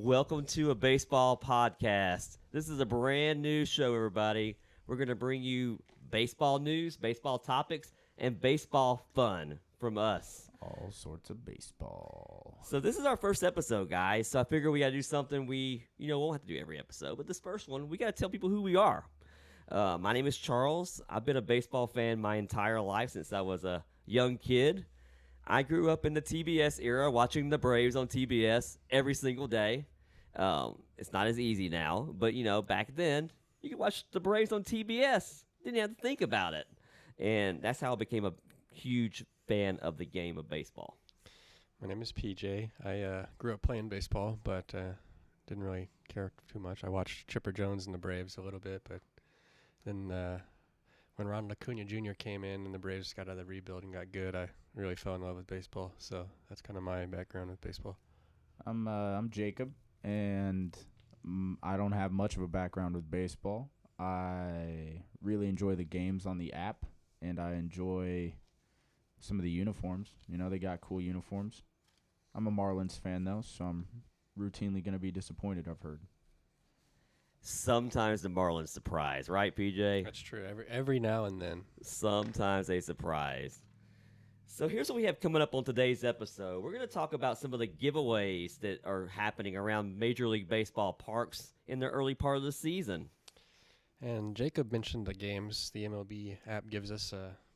Welcome to a baseball podcast. This is a brand new show, everybody. We're going to bring you baseball news, baseball topics, and baseball fun from us. All sorts of baseball. So this is our first episode, guys. So I figure we got to do something we won't have to do every episode. But this first one, we got to tell people who we are. My name is Charles. I've been a baseball fan my entire life since I was a young kid. I grew up in the TBS era, watching the Braves on TBS every single day. It's not as easy now, but, back then, you could watch the Braves on TBS. Didn't have to think about it. And that's how I became a huge fan of the game of baseball. My name is PJ. I grew up playing baseball, but didn't really care too much. I watched Chipper Jones and the Braves a little bit, but then when Ronald Acuna Jr. came in and the Braves got out of the rebuild and got good, I really fell in love with baseball. So that's kind of my background with baseball. I'm Jacob, and I don't have much of a background with baseball. I really enjoy the games on the app, and I enjoy some of the uniforms. They got cool uniforms. I'm a Marlins fan, though, so I'm routinely going to be disappointed, I've heard. Sometimes the Marlins surprise, right, PJ? That's true. Every now and then. Sometimes they surprise. So here's what we have coming up on today's episode. We're going to talk about some of the giveaways that are happening around Major League Baseball parks in the early part of the season. And Jacob mentioned the games the MLB app gives us.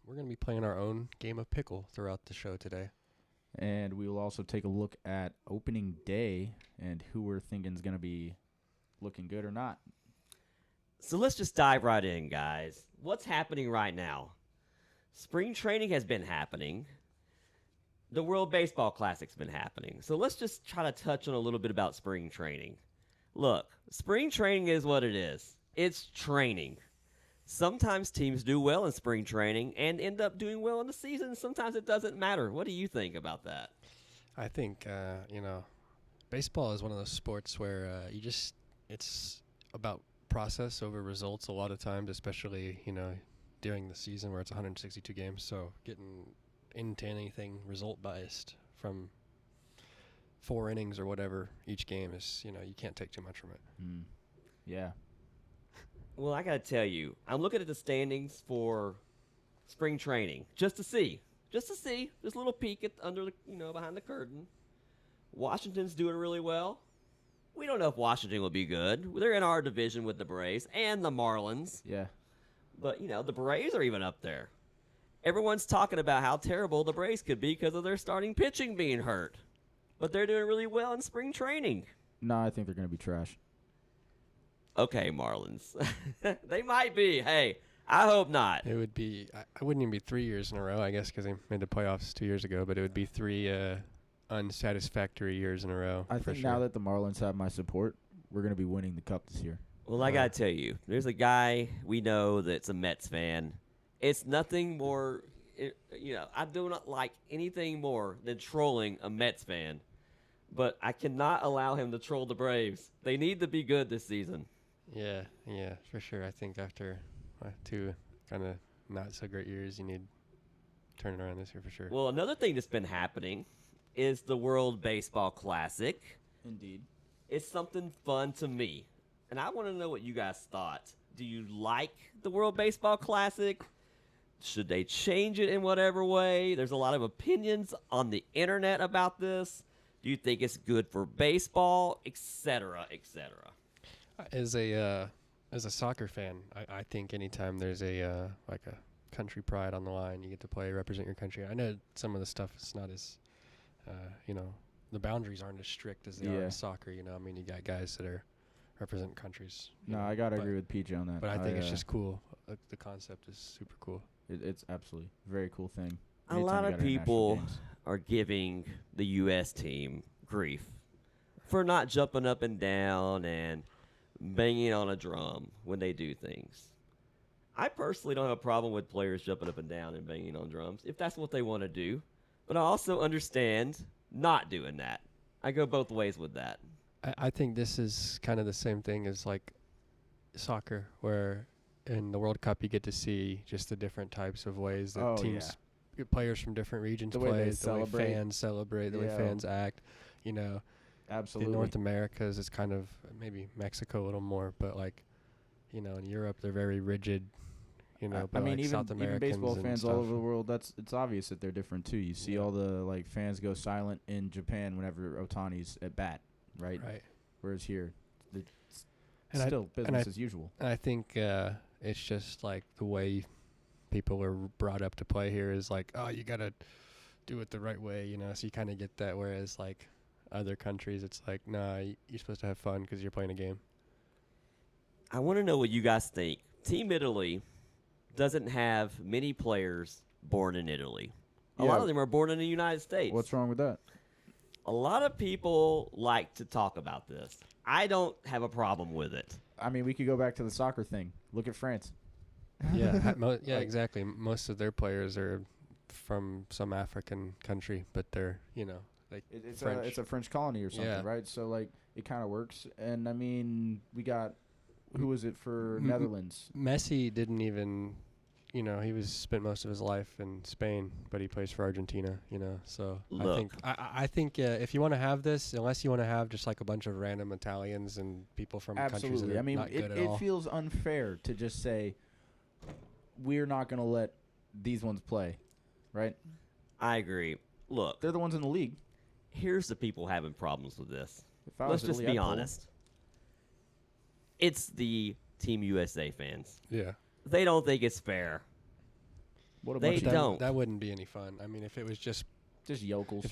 We're going to be playing our own game of pickle throughout the show today. And we will also take a look at opening day and who we're thinking is going to be looking good or not. So let's just dive right in, guys. What's happening right now? Spring training has been happening. The World Baseball Classic's been happening. So let's just try to touch on a little bit about spring training. Look, spring training is what it is. It's training. Sometimes teams do well in spring training and end up doing well in the season. Sometimes it doesn't matter. What do you think about that? I think, baseball is one of those sports where it's about process over results a lot of times, especially, during the season where it's 162 games. So getting into anything result biased from 4 innings or whatever each game is, you can't take too much from it. Yeah. Well, I got to tell you, I'm looking at the standings for spring training just to see, just a little peek at under the, behind the curtain. Washington's doing really well. We don't know if Washington will be good. They're in our division with the Braves and the Marlins. Yeah. But, the Braves are even up there. Everyone's talking about how terrible the Braves could be because of their starting pitching being hurt. But they're doing really well in spring training. No, I think they're going to be trash. Okay, Marlins. They might be. Hey, I hope not. It would be, I wouldn't even be 3 years in a row, I guess, because they made the playoffs 2 years ago, but it would be 3 unsatisfactory years in a row. I think now that the Marlins have my support, we're going to be winning the cup this year. Well, I got to tell you, there's a guy we know that's a Mets fan. It's nothing more, I do not like anything more than trolling a Mets fan. But I cannot allow him to troll the Braves. They need to be good this season. Yeah, for sure. I think after 2 kind of not so great years, you need to turn it around this year for sure. Well, another thing that's been happening is the World Baseball Classic. Indeed. It's something fun to me. And I want to know what you guys thought. Do you like the World Baseball Classic? Should they change it in whatever way? There's a lot of opinions on the internet about this. Do you think it's good for baseball, et cetera, et cetera? As a soccer fan, I think anytime there's a country pride on the line, you get to play, represent your country. I know some of the stuff is not as, the boundaries aren't as strict as they are in soccer. You got guys that are represent countries. No, I got to agree with PJ on that. But I think it's just cool. The concept is super cool. It's absolutely a very cool thing. A lot of people are giving the U.S. team grief for not jumping up and down and banging on a drum when they do things. I personally don't have a problem with players jumping up and down and banging on drums if that's what they want to do. But I also understand not doing that. I go both ways with that. I think this is kind of the same thing as like soccer, where in the World Cup you get to see just the different types of ways that teams, players from different regions play, the way fans celebrate, the way fans act, Absolutely. The North Americas is kind of maybe Mexico a little more, but like, in Europe they're very rigid. But I mean, like South even Americans baseball and fans all stuff. over the world, it's obvious that they're different too. You see Yeah. all the like fans go silent in Japan whenever Otani's at bat, right? Right. Whereas here, it's And still business as usual. And I think it's just like the way people are brought up to play here is like, oh, you gotta do it the right way, So you kind of get that. Whereas like other countries, it's like, nah, you're supposed to have fun because you're playing a game. I want to know what you guys think. Team Italy doesn't have many players born in Italy. A lot of them are born in the United States. What's wrong with that? A lot of people like to talk about this. I don't have a problem with it. I mean, we could go back to the soccer thing. Look at France. Yeah, exactly. Most of their players are from some African country, but they're, like French. It's a French colony or something, Yeah. right? So, like, it kind of works. And, I mean, we got – who was it for Netherlands? Messi didn't even, he spent most of his life in Spain, but he plays for Argentina, So Look. I think if you want to have this, unless you want to have just like a bunch of random Italians and people from countries that Absolutely. are I mean, not good at it all. feels unfair to just say we're not going to let these ones play, right? I agree. Look, They're the ones in the league. here's the people having problems with this. If I Let's was just Italy, be I'd pull. honest. It's the Team USA fans. Yeah. They don't think it's fair. What a They bunch of don't. That wouldn't be any fun. I mean, if it was just yokels.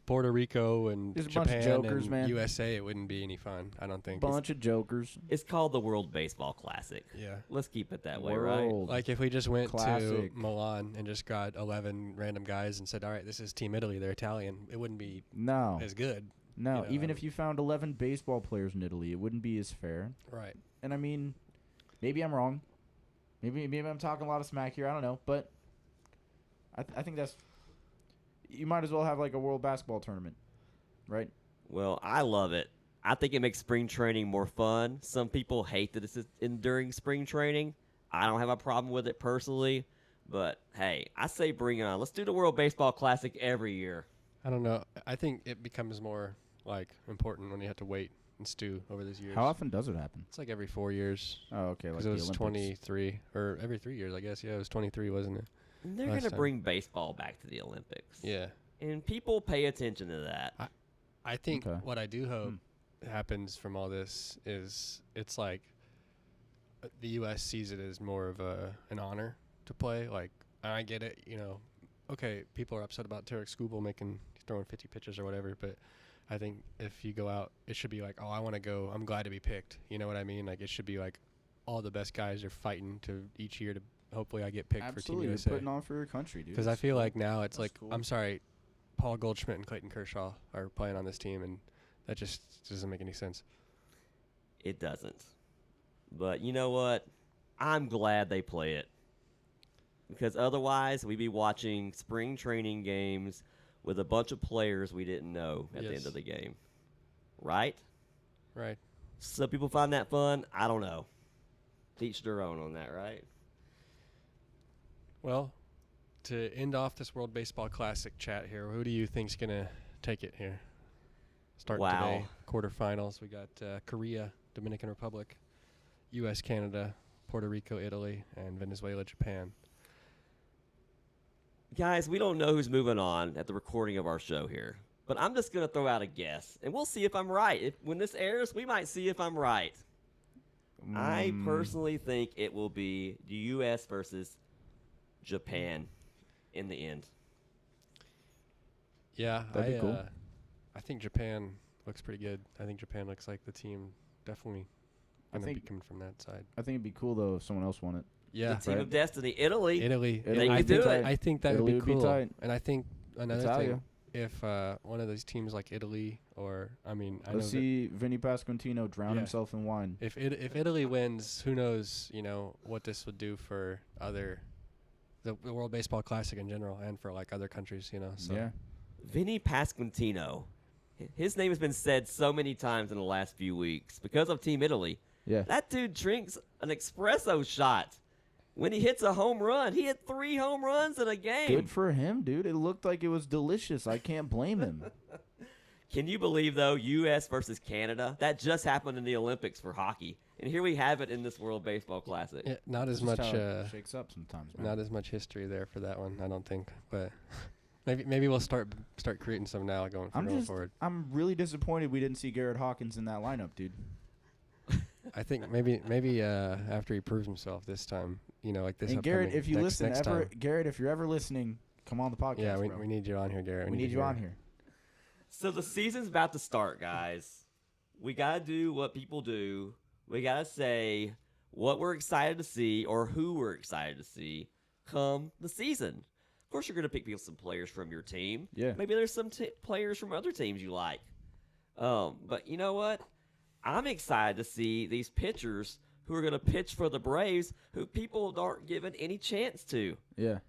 Puerto Rico and Just a bunch of Japan jokers, and man. USA, it wouldn't be any fun. I don't think. Bunch of jokers. It's called the World Baseball Classic. Yeah. Let's keep it that way, right? World. Like if we just went to Classic. Milan and just got 11 random guys and said, all right, this is Team Italy, they're Italian, it wouldn't be No. as good. No. Even I if you found 11 baseball players in Italy, it wouldn't be as fair. Right. And I mean, maybe I'm wrong. Maybe I'm talking a lot of smack here. I don't know. But I think that's... You might as well have like a world basketball tournament, right? Well, I love it. I think it makes spring training more fun. Some people hate that it's during spring training. I don't have a problem with it personally. But, hey, I say bring it on. Let's do the World Baseball Classic every year. I don't know. I think it becomes more like important when you have to wait and stew over these years. How often does it happen? It's like every 4 years. Oh, okay. Like Because the it was Olympics. 23, or every 3 years, I guess. Yeah, it was 23, wasn't it? And they're Last going to time. bring baseball back to the Olympics. Yeah. And people pay attention to that. I think Okay. what I do hope happens from all this is it's like the U.S. sees it as more of an honor to play. Like, I get it, okay, people are upset about Tarek Skubal throwing 50 pitches or whatever, but I think if you go out, it should be like, oh, I want to go. I'm glad to be picked. You know what I mean? Like, it should be like all the best guys are fighting to each year to hopefully I get picked Absolutely. for Team You're USA. putting on for your country, dude. Because I feel like now it's That's like, cool. I'm sorry, Paul Goldschmidt and Clayton Kershaw are playing on this team, and that just doesn't make any sense. It doesn't. But you know what? I'm glad they play it. Because otherwise, we'd be watching spring training games with a bunch of players we didn't know at the end Yes. of the game. Right? Right. Some people find that fun. I don't know. Each their own on that, right? Well, to end off this World Baseball Classic chat here, who do you think's going to take it here? Starting Wow. today, quarterfinals. We got Korea, Dominican Republic, U.S., Canada, Puerto Rico, Italy, and Venezuela, Japan. Guys, we don't know who's moving on at the recording of our show here. But I'm just going to throw out a guess, and we'll see if I'm right. When this airs, we might see if I'm right. I personally think it will be the U.S. versus Japan in the end. Yeah, That'd be cool. I think Japan looks pretty good. I think Japan looks like the team definitely I going to be think- coming from that side. I think it'd be cool, though, if someone else won it. Yeah, The team right. of destiny, Italy. Italy. Italy would I do think it. I think that Italy would would be be cool. tight. And I think another Italia. thing, if one of those teams like Italy or I know Let's that see Vinny Pasquantino drown Yeah. himself in wine. if Italy wins, who knows? What this would do for the World Baseball Classic in general, and for like other countries. So Yeah. Vinny Pasquantino. His name has been said so many times in the last few weeks because of Team Italy. Yeah. That dude drinks an espresso shot. When he hits a home run, he hit 3 home runs in a game. Good for him, dude. It looked like it was delicious. I can't blame him. Can you believe, though, U.S. versus Canada? That just happened in the Olympics for hockey. And here we have it in this World Baseball Classic. Yeah, not as Just much. how it shakes up sometimes, man. Not as much history there for that one, I don't think. But maybe we'll start creating some now going forward. I'm really disappointed we didn't see Garrett Hawkins in that lineup, dude. I think maybe after he proves himself this time, like this. And Garrett, if you next time. Garrett, if you're ever listening, come on the podcast. Yeah, bro. we need you on here, Garrett. We need you on here. So the season's about to start, guys. We got to do what people do. We got to say what we're excited to see or who we're excited to see come the season. Of course, you're going to pick some players from your team. Yeah. Maybe there's some players from other teams you like. But you know what? I'm excited to see these pitchers who are going to pitch for the Braves who people aren't given any chance to. Yeah.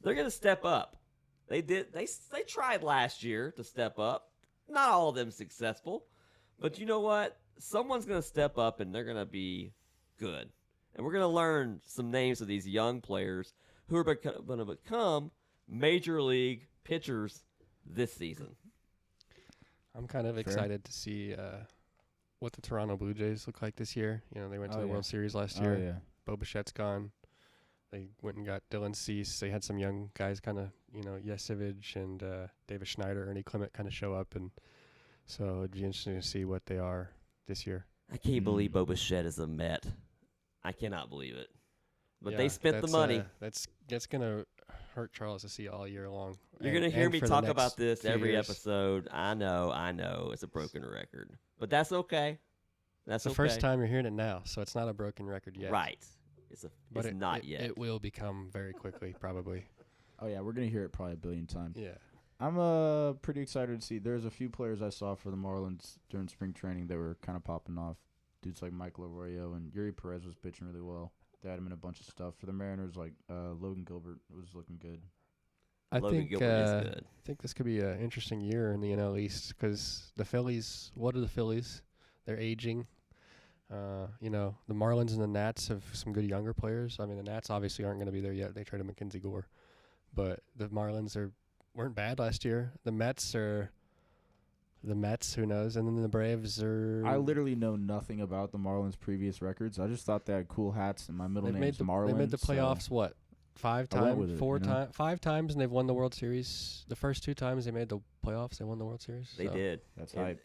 They're going to step up. They tried last year to step up. Not all of them successful. But you know what? Someone's going to step up and they're going to be good. And we're going to learn some names of these young players who are going to become major league pitchers this season. I'm kind of excited to see what the Toronto Blue Jays look like this year. They went to the World Series last year. Oh, yeah. Bo Bichette's gone. They went and got Dylan Cease. They had some young guys kind of, Yesevich and David Schneider, Ernie Clement kind of show up. And so it'd be interesting to see what they are this year. I can't believe Bo Bichette is a Met. I cannot believe it. But Yeah, they spent the money. That's going to hurt Charles to see all year long. You're going to hear me talk about this every years. episode. I know. It's a broken record. But that's okay. It's the first time you're hearing it now, so it's not a broken record yet. Right. It's not yet. It will become very quickly, probably. Oh, yeah, we're going to hear it probably a billion times. Yeah. I'm pretty excited to see. There's a few players I saw for the Marlins during spring training that were kind of popping off. Dudes like Michael Arroyo and Yuri Perez was pitching really well. They had him in a bunch of stuff. For the Mariners, Logan Gilbert was looking good. Logan Gilbert is good. I think this could be an interesting year in the NL East because the Phillies, what are the Phillies? They're aging. The Marlins and the Nats have some good younger players. I mean, the Nats obviously aren't going to be there yet. They traded Mackenzie Gore. But the Marlins weren't bad last year. The Mets, who knows? And then the Braves are... I literally know nothing about the Marlins' previous records. I just thought they had cool hats, and my middle name's Marlins. They made the playoffs, what, 5 times? 5 times, and they've won the World Series. The first 2 times they made the playoffs, they won the World Series. They did. That's hype.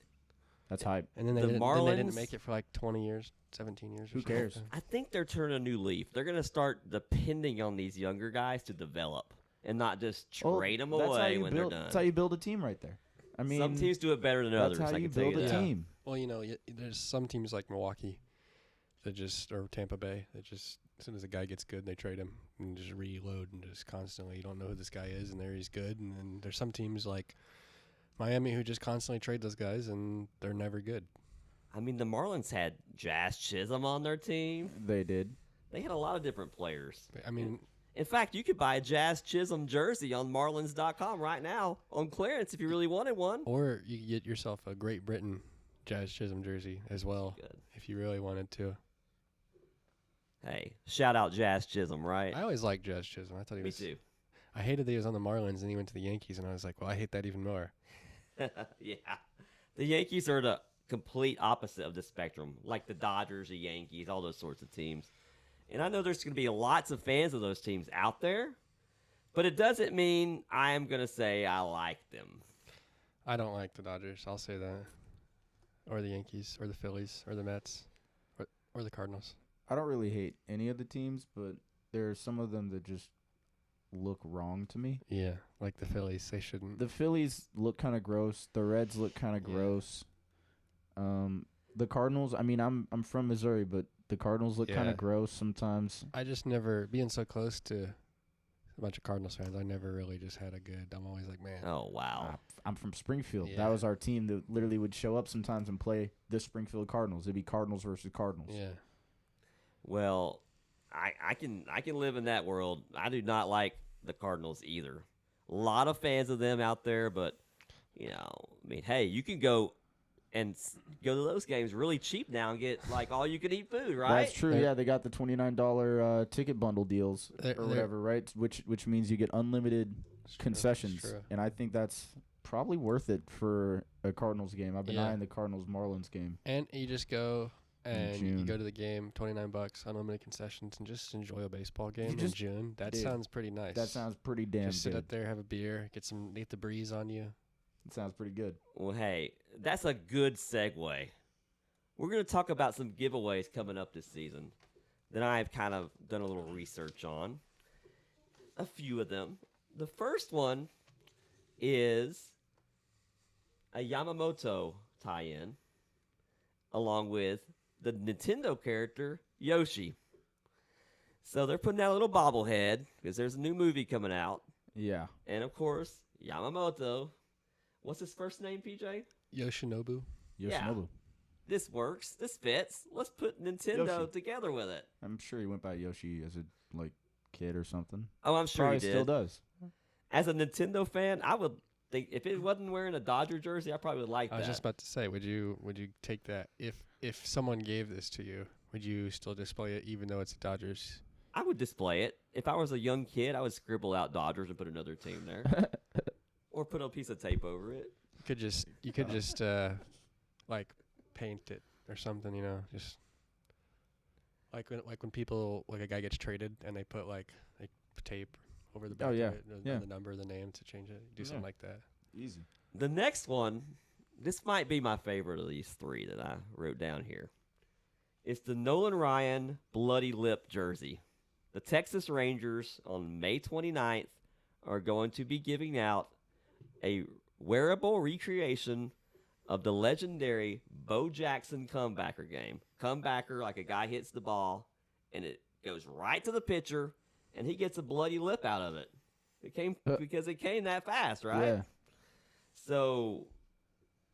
That's hype. And then they didn't make it for like 20 years, 17 years. Who cares? I think they're turning a new leaf. They're going to start depending on these younger guys to develop and not just trade them away when they're done. That's how you build a team right there. I mean, some teams do it better than others. That's how I you can tell build a that. team. Well, there's some teams like Milwaukee or Tampa Bay that just, as soon as a guy gets good, they trade him and just reload and just constantly, you don't know who this guy is, and there he's good. And then there's some teams like Miami who just constantly trade those guys, and they're never good. I mean, the Marlins had Jazz Chisholm on their team. They did. They had a lot of different players. I mean, in fact, you could buy a Jazz Chisholm jersey on Marlins.com right now on clearance if you really wanted one. Or you could get yourself a Great Britain Jazz Chisholm jersey as well, if you really wanted to. Hey, shout out Jazz Chisholm, right? I always liked Jazz Chisholm. I thought he was. Me too. I hated that he was on the Marlins and he went to the Yankees, and I was like, well, I hate that even more. Yeah. The Yankees are the complete opposite of the spectrum, like the Dodgers, the Yankees, all those sorts of teams. And I know there's going to be lots of fans of those teams out there, but it doesn't mean I am going to say I like them. I don't like the Dodgers. I'll say that. Or the Yankees, or the Phillies, or the Mets, or the Cardinals. I don't really hate any of the teams, but there are some of them that just look wrong to me. Yeah, like the Phillies. They shouldn't. The Phillies look kind of gross. The Reds look kind of gross. The Cardinals, I mean, I'm from Missouri, but the Cardinals look kind of gross sometimes. I just never, being so close to a bunch of Cardinals fans, I never really just had a good, I'm always like, man. Oh, wow. I'm from Springfield. Yeah. That was our team that literally would show up sometimes and play the Springfield Cardinals. It'd be Cardinals versus Cardinals. Yeah. Well, I can live in that world. I do not like the Cardinals either. A lot of fans of them out there, but, hey, you can go to those games really cheap now and get like all you can eat food, right? That's true. Yeah, they got the $29 ticket bundle deals or whatever, right? Which means you get unlimited concessions, and I think that's probably worth it for a Cardinals game. I've been Yeah. eyeing the Cardinals-Marlins game. And you just go and you June. go to the game, $29, unlimited concessions, and just enjoy a baseball game in just- June. That dude, sounds pretty nice. That sounds pretty damn just sit good. up there, have a beer, get the breeze on you. It sounds pretty good. Well, hey, that's a good segue. We're going to talk about some giveaways coming up this season that I've kind of done a little research on. A few of them. The first one is a Yamamoto tie-in along with the Nintendo character Yoshi. So they're putting out a little bobblehead because there's a new movie coming out. Yeah. And, of course, Yamamoto. What's his first name, PJ? Yoshinobu. Yeah. Yoshinobu. This works. This fits. Let's put Nintendo Yoshi. together with it. I'm sure he went by Yoshi as a kid or something. Oh, I'm sure Probably he did. still does. As a Nintendo fan, I would think if it wasn't wearing a Dodger jersey, I probably would like I that. was just about to say, would you take that if someone gave this to you? Would you still display it even though it's the Dodgers? I would display it. If I was a young kid, I would scribble out Dodgers and put another team there, or put a piece of tape over it. You could just like paint it or something, just like when people like a guy gets traded and they put like tape over the back yeah. of it, Yeah. and the number, the name to change it. Do something like that. Easy. The next one, this might be my favorite of these three that I wrote down here. It's the Nolan Ryan Bloody Lip jersey. The Texas Rangers on May 29th are going to be giving out a wearable recreation of the legendary Bo Jackson comebacker game. Comebacker, like a guy hits the ball, and it goes right to the pitcher, and he gets a bloody lip out of it. It came because it came that fast, right? Yeah. So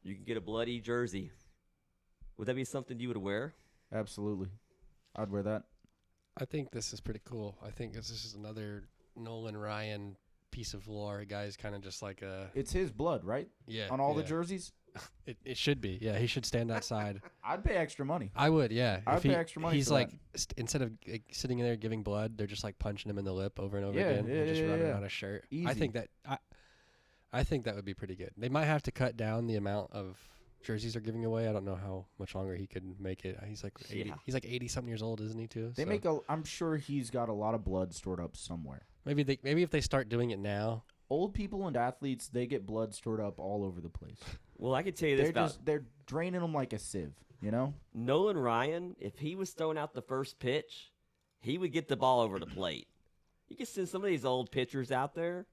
you can get a bloody jersey. Would that be something you would wear? Absolutely. I'd wear that. I think this is pretty cool. I think this is another Nolan Ryan piece of lore. A guy's kind of just like a It's his blood, right? yeah On all the yeah. jerseys? It should be. Yeah, he should stand outside. I'd pay extra money. I would, yeah. I'd If pay extra money He's for like that. instead of sitting in there giving blood, they're just like punching him in the lip over and over Yeah, again, yeah, and just yeah, running yeah. out of shirt. I Easy. think that I think that would be pretty good. They might have to cut down the amount of jerseys they're giving away. I don't know how much longer he could make it. He's like 80, Yeah. he's like 80 something years old, isn't he too? They So make I'm sure he's got a lot of blood stored up somewhere. maybe if they start doing it now. Old people and athletes, they get blood stored up all over the place. Well, I can tell you this about They're draining them like a sieve, you know? Nolan Ryan. If he was throwing out the first pitch, he would get the ball over the plate. You can send some of these old pitchers out there.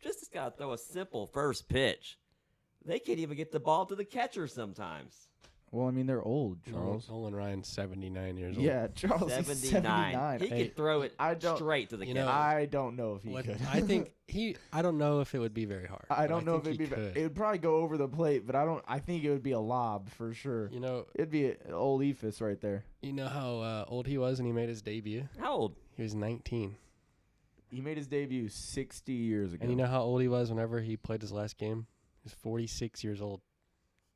Just got to throw a simple first pitch. They can't even get the ball to the catcher sometimes. Well, I mean, they're old, Charles. Nolan Ryan's 79 years old. Yeah, Charles is 79. He Hey, could throw it I don't- straight to the you catcher. know, I don't know if he What- could. I think I don't know if it would be very hard. I but don't know if think it'd be. he could. It would probably go over the plate, but I think it would be a lob for sure. You know, It'd be an old Ephus right there. how old he was when he made his debut? How old? He was 19. He made his debut 60 years ago. And you know how old he was whenever he played his last game? He was 46 years old.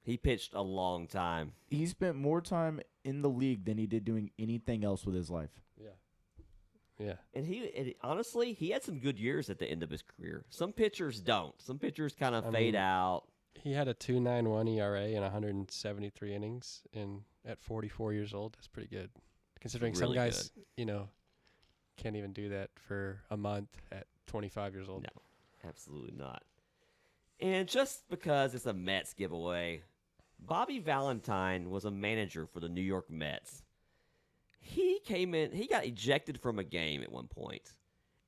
He pitched a long time. He spent more time in the league than he did doing anything else with his life. Yeah. Yeah. And honestly, he had some good years at the end of his career. Some pitchers don't. Some pitchers kind of I fade mean, out. He had a 2.91 ERA in 173 innings at 44 years old. That's pretty good. Considering some really guys, can't even do that for a month at 25 years old. No, absolutely not. And just because it's a Mets giveaway, Bobby Valentine was a manager for the New York Mets. He got ejected from a game at one point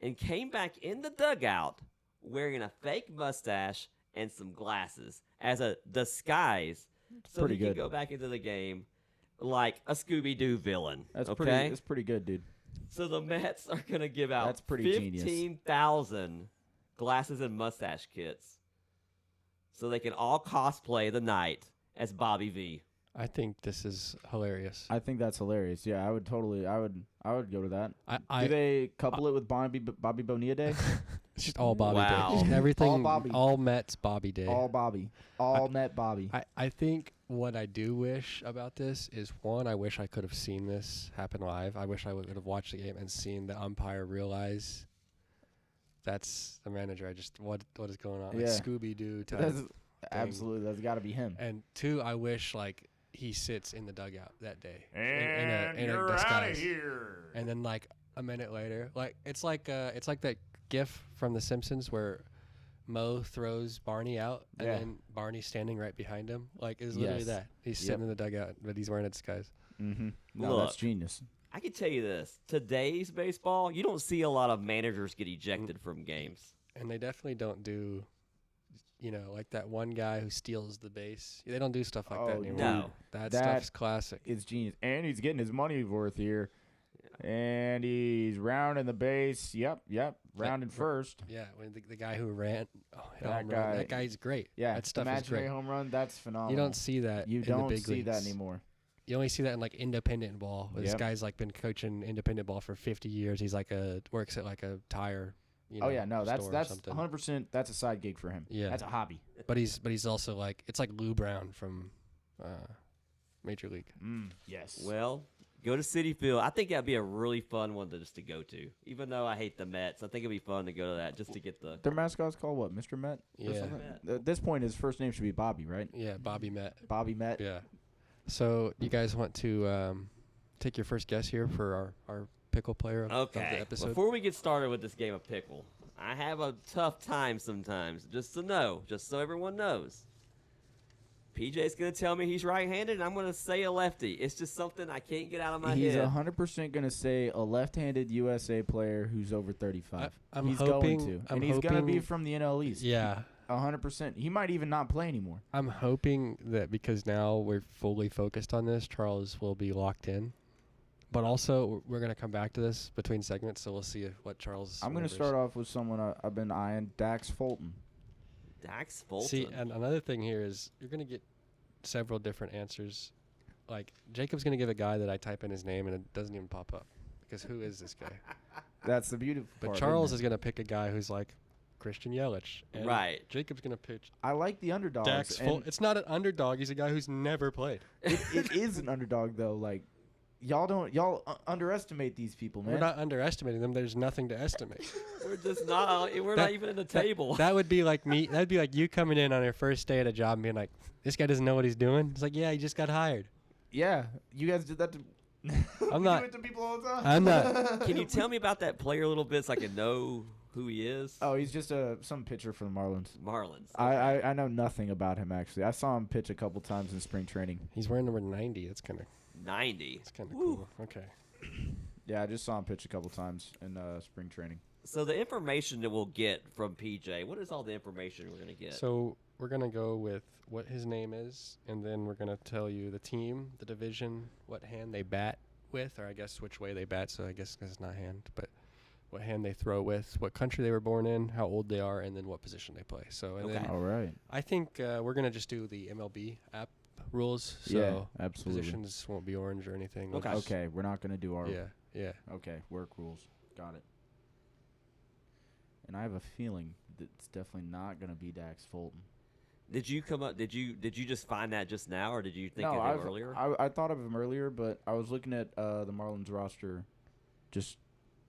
and came back in the dugout wearing a fake mustache and some glasses as a disguise so pretty he could good. go back into the game like a Scooby-Doo villain. That's okay? pretty good, dude. So the Mets are going to give out That's pretty genius. 15,000 glasses and mustache kits so they can all cosplay the night as Bobby V. I think this is hilarious. I think that's hilarious. Yeah, I would go to that. I Do they couple it with Bobby Bonilla Day? it's just all Bobby Wow. Day. Just everything, All Bobby. all Mets Bobby Day. All Bobby. All Met Bobby. I think what I do wish about this is, one, I wish I could have seen this happen live. I wish I would have watched the game and seen the umpire realize that's the manager. What is going on? Yeah. Like Scooby Doo type. That's absolutely. That's got to be him. And 2, I wish like he sits in the dugout that day And in a you're out of disguise. here. And then like a minute later, like it's like that GIF from The Simpsons where Mo throws Barney out, and Yeah. then Barney's standing right behind him. Like it's literally Yes. that. He's sitting in the dugout, but he's wearing a disguise. Mm-hmm. No, Look. that's genius. I can tell you this: today's baseball, you don't see a lot of managers get ejected from games. And they definitely don't do, like that one guy who steals the base. They don't do stuff like that Oh, anymore. No. That That stuff's classic. It's genius, and he's getting his money worth here. And he's rounding the base. Yep, rounding first. Yeah, when the guy who ran, That guy- that guy's great. Yeah, that stuff is imaginary great. home run. That's phenomenal. You don't see that. You in don't the big see that leagues. anymore. You only see that in like independent ball. This Yep. guy's like been coaching independent ball for 50 years. He's like works at like a tire. Oh yeah, no, that's store or that's something. 100%. That's a side gig for him. Yeah. That's a hobby. But he's also like it's like Lou Brown from Major League. Yes. Well, go to Citi Field. I think that'd be a really fun one to go to. Even though I hate the Mets, I think it'd be fun to go to that just to get the. Their mascot's called what? Mr. Met? Or Yeah. something? At this point, his first name should be Bobby, right? Yeah, Bobby Met. Bobby Met. Yeah. So you guys want to take your first guess here for our pickle player of the Okay. episode? Before we get started with this game of pickle, I have a tough time sometimes. Just so everyone knows. PJ's gonna tell me he's right-handed, and I'm gonna say a lefty. It's just something I can't get out of my He's head. 100% going to say a left-handed USA player who's over 35. I'm he's hoping- going to. I'm And he's going to be hoping- from the NL East. Yeah. 100%. He might even not play anymore. I'm hoping that because now we're fully focused on this, Charles will be locked in. But also, we're going to come back to this between segments, so we'll see what Charles I'm going to remembers. start off with someone I've been eyeing, Dax Fulton. Dax Fulton. See, and another thing here is you're going to get several different answers. Like, Jacob's going to give a guy that I type in his name, and it doesn't even pop up. Because who is this guy? That's the beautiful But part. Charles isn't is going to pick a guy who's like Christian Yelich. And Right. Jacob's going to pitch it? I like the underdogs. Dax and Fulton. It's not an underdog. He's a guy who's never played. it is an underdog, though. Like, y'all underestimate these people, man. We're not underestimating them. There's nothing to estimate. We're just not. We're That- not even in the table. That would be like me. That'd be like you coming in on your first day at a job and being like, "This guy doesn't know what he's doing." It's like, yeah, he just got hired. Yeah, you guys did that to. I'm You not- do it to people all the time. I'm not. Can you tell me about that player a little bit so I can know who he is? Oh, he's just some pitcher for the Marlins. Marlins. I know nothing about him actually. I saw him pitch a couple times in spring training. He's wearing number 90. That's kind of 90. cool. Okay. Yeah, I just saw him pitch a couple times in spring training. So the information that we'll get from PJ, what is all the information we're going to get? So we're gonna go with what his name is, and then we're gonna tell you the team, the division, what hand they bat with, or I guess which way they bat. So I guess 'cause it's not hand, but what hand they throw with, what country they were born in, how old they are, and then what position they play. So and Okay. then All right. I think we're gonna just do the MLB app rules. So Yeah, absolutely. positions won't be orange or anything. We'll Okay. just- Okay, we're not gonna do our. Yeah. Okay, work rules. Got it. And I have a feeling that it's definitely not gonna be Dax Fulton. Did you come up? Did you just find that just now, or did you think no, of it earlier? I thought of him earlier, but I was looking at the Marlins roster, just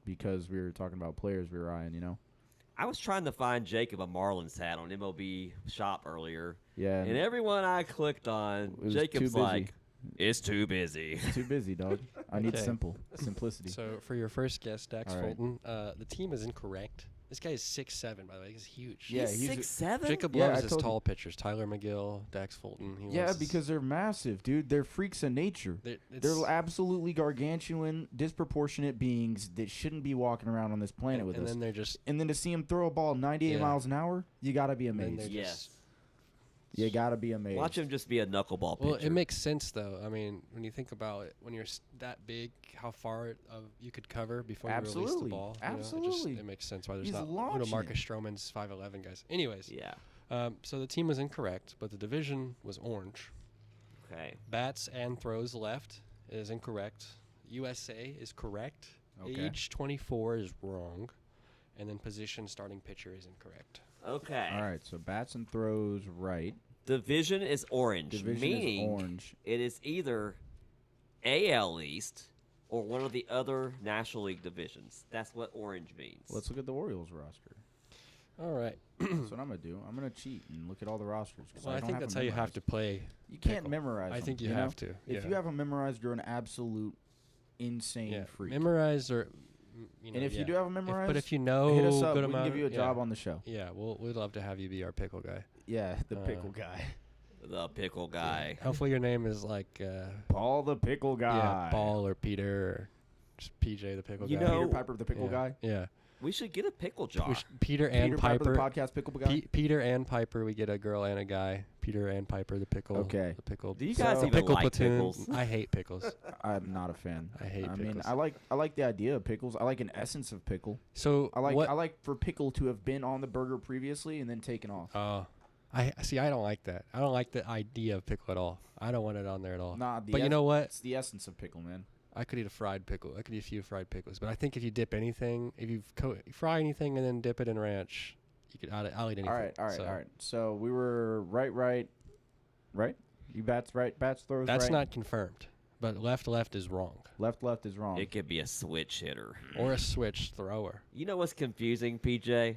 because we were talking about players we were eyeing. You know. I was trying to find Jacob a Marlins hat on MLB Shop earlier, Yeah. and everyone I clicked on, was Jacob's too busy. like, "It's too busy." Too busy, dog. I need Okay. simplicity. So for your first guess, Dax All right. Fulton, the team is incorrect. This guy is 6'7", by the way. He's huge. Yeah, He's he's 6'7". Jacob Yeah, loves I his told you. tall pitchers. Tyler McGill, Dax Fulton. Yeah, wants- because they're massive, dude. They're freaks of nature. They're They're absolutely gargantuan, disproportionate beings that shouldn't be walking around on this planet with and us. then they're just And then to see him throw a ball 98 Yeah. miles an hour, you gotta be and then amazed. they're Yes. just You gotta be amazed. Watch him just be a knuckleball pitcher. well, it makes sense though. I mean, when you think about it, when you're that big, how far you could cover before you release the Absolutely. ball. Absolutely. It makes sense why there's He's not launching Marcus it. Stroman's 5'11" guys. Anyways, Yeah. so the team was incorrect, but the division was orange. Okay. Bats and throws left is incorrect. USA is correct. Okay. Age 24 is wrong. And then position starting pitcher is incorrect. Okay. All right, so bats and throws right. Division is orange, Division meaning is orange. it is either AL East or one of the other National League divisions. That's what orange means. Let's look at the Orioles roster. All right. That's what I'm gonna do. I'm gonna cheat and look at all the rosters. Well, I think that's how you have to play. You can't pickle. memorize. I think them, you know? have to. If you have them memorized, you're an absolute insane freak. Memorize or, you know, and if you do have them memorized, but if you know, hit us up. good We can amount, give you a job on the show. Yeah, we'd love to have you be our pickle guy. Yeah, the pickle guy. The pickle guy. Hopefully your name is like Paul the pickle guy. Yeah, Paul or Peter or just PJ the pickle You guy. know- Peter Piper the pickle guy. Yeah. We should get a pickle jar. Peter and Peter Piper. the podcast pickle guy. Peter and Piper. We get a girl and a guy. Peter and Piper the pickle. Okay. The pickle. Do you guys So- even pickle like platoon. pickles? I hate pickles. I'm not a fan. I hate I pickles. mean, I like the idea of pickles. I like an essence of pickle. So I what? like for pickle to have been on the burger previously and then taken off. I see. I don't like that. I don't like the idea of pickle at all. I don't want it on there at all. Nah, but you know what? It's the essence of pickle, man. I could eat a fried pickle. I could eat a few fried pickles. But I think if you dip anything, if you fry anything and then dip it in ranch, you could. I'll eat anything. All right. So we were right. You bats throws That's right. not confirmed. But left is wrong. Left is wrong. It could be a switch hitter. Or a switch thrower. You know what's confusing, PJ?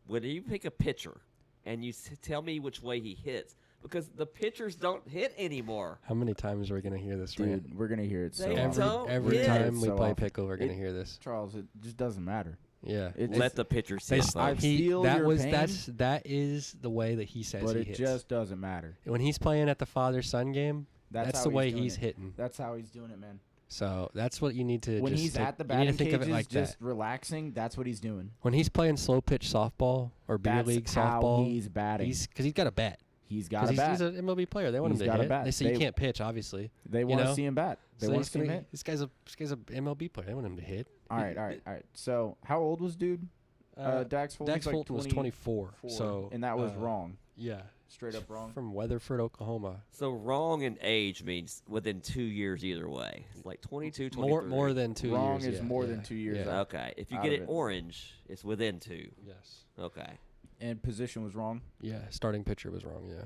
When you pick a pitcher and you tell me which way he hits, because the pitchers don't hit anymore. How many times are we gonna hear this Dude, rant? we're gonna hear it so They often. don't Every hit. time we So play often. pickle, we're gonna hear this. Charles, it just doesn't matter. Yeah. Let the pitcher They sit. s- I folks. feel your pain. that is the way that he says But he it hits. just doesn't matter. When he's playing at the father-son game, that's how the way doing he's it. hitting. That's how he's doing it, man. So that's what you need to. When just he's think- at the you need to batting think of it cages, like just that. relaxing, that's what he's doing. When he's playing slow pitch softball or beer That's league how softball, he's batting. because he's got a bat. He's got a Because bat. he's an MLB player. They want He's him to got a hit. bat. They say They- you can't pitch, obviously. They want know? to see him bat. They So want to see him hit. This guy's a MLB player. They want him to hit. All right. So how old was dude? Dax Fulton. Dax Fulton was 24. So and that was wrong. Yeah, Straight up wrong. from Weatherford, Oklahoma. So wrong in age means within 2 years either way. It's like 22, 23. More than 2 Wrong years. is yeah, more yeah, than 2 years Yeah. out. Okay. If you Out get of it it. orange, it's within 2. Yes. Okay. And position was wrong. Yeah. Starting pitcher was wrong. Yeah.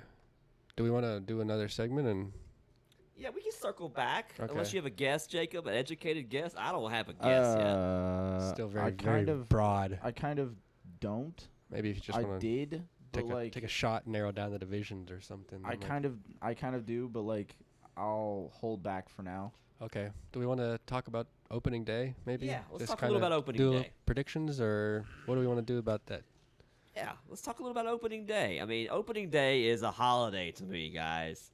Do we want to do another segment and? Yeah, we can circle back. Okay. Unless you have a guess, Jacob, an educated guess. I don't have a guess yet. Still I very kind very of broad. I kind of don't. Maybe if you just I want to did, but like take a shot, and narrow down the divisions or something. I kind of do, but like I'll hold back for now. Okay. Do we want to talk about opening day? Maybe. Yeah, let's Just talk a little kinda about opening do day. Predictions, or what do we want to do about that? Yeah, let's talk a little about opening day. I mean, opening day is a holiday to me, guys.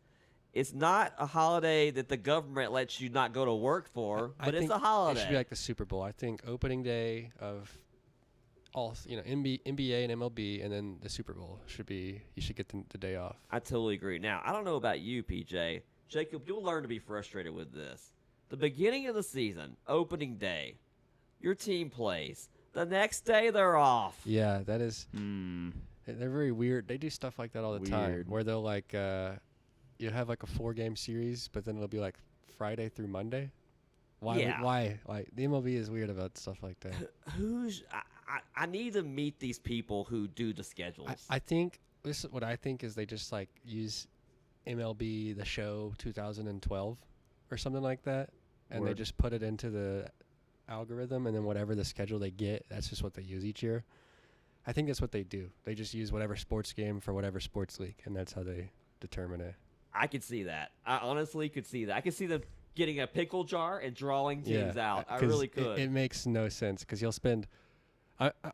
It's not a holiday that the government lets you not go to work for, I but it's think a holiday. It should be like the Super Bowl. I think opening day of all NBA and MLB, and then the Super Bowl should be. You should get the day off. I totally agree. Now, I don't know about you, PJ. Jacob, you'll learn to be frustrated with this. The beginning of the season, opening day, your team plays. The next day, they're off. Yeah, that is. Hmm. They're very weird. They do stuff like that all the time, Weird. where they'll like you have like a 4-game series, but then it'll be like Friday through Monday. Why? Yeah. Why? Like the MLB is weird about stuff like that. I need to meet these people who do the schedules. I think this is what I think is they just like use MLB the Show 2012 or something like that, and they Word. just put it into the algorithm, and then whatever the schedule they get, that's just what they use each year. I think that's what they do. They just use whatever sports game for whatever sports league, and that's how they determine it. I could see that. I honestly could see that. I could see them getting a pickle jar and drawing teams out. I 'cause really could. It makes no sense because you'll spend.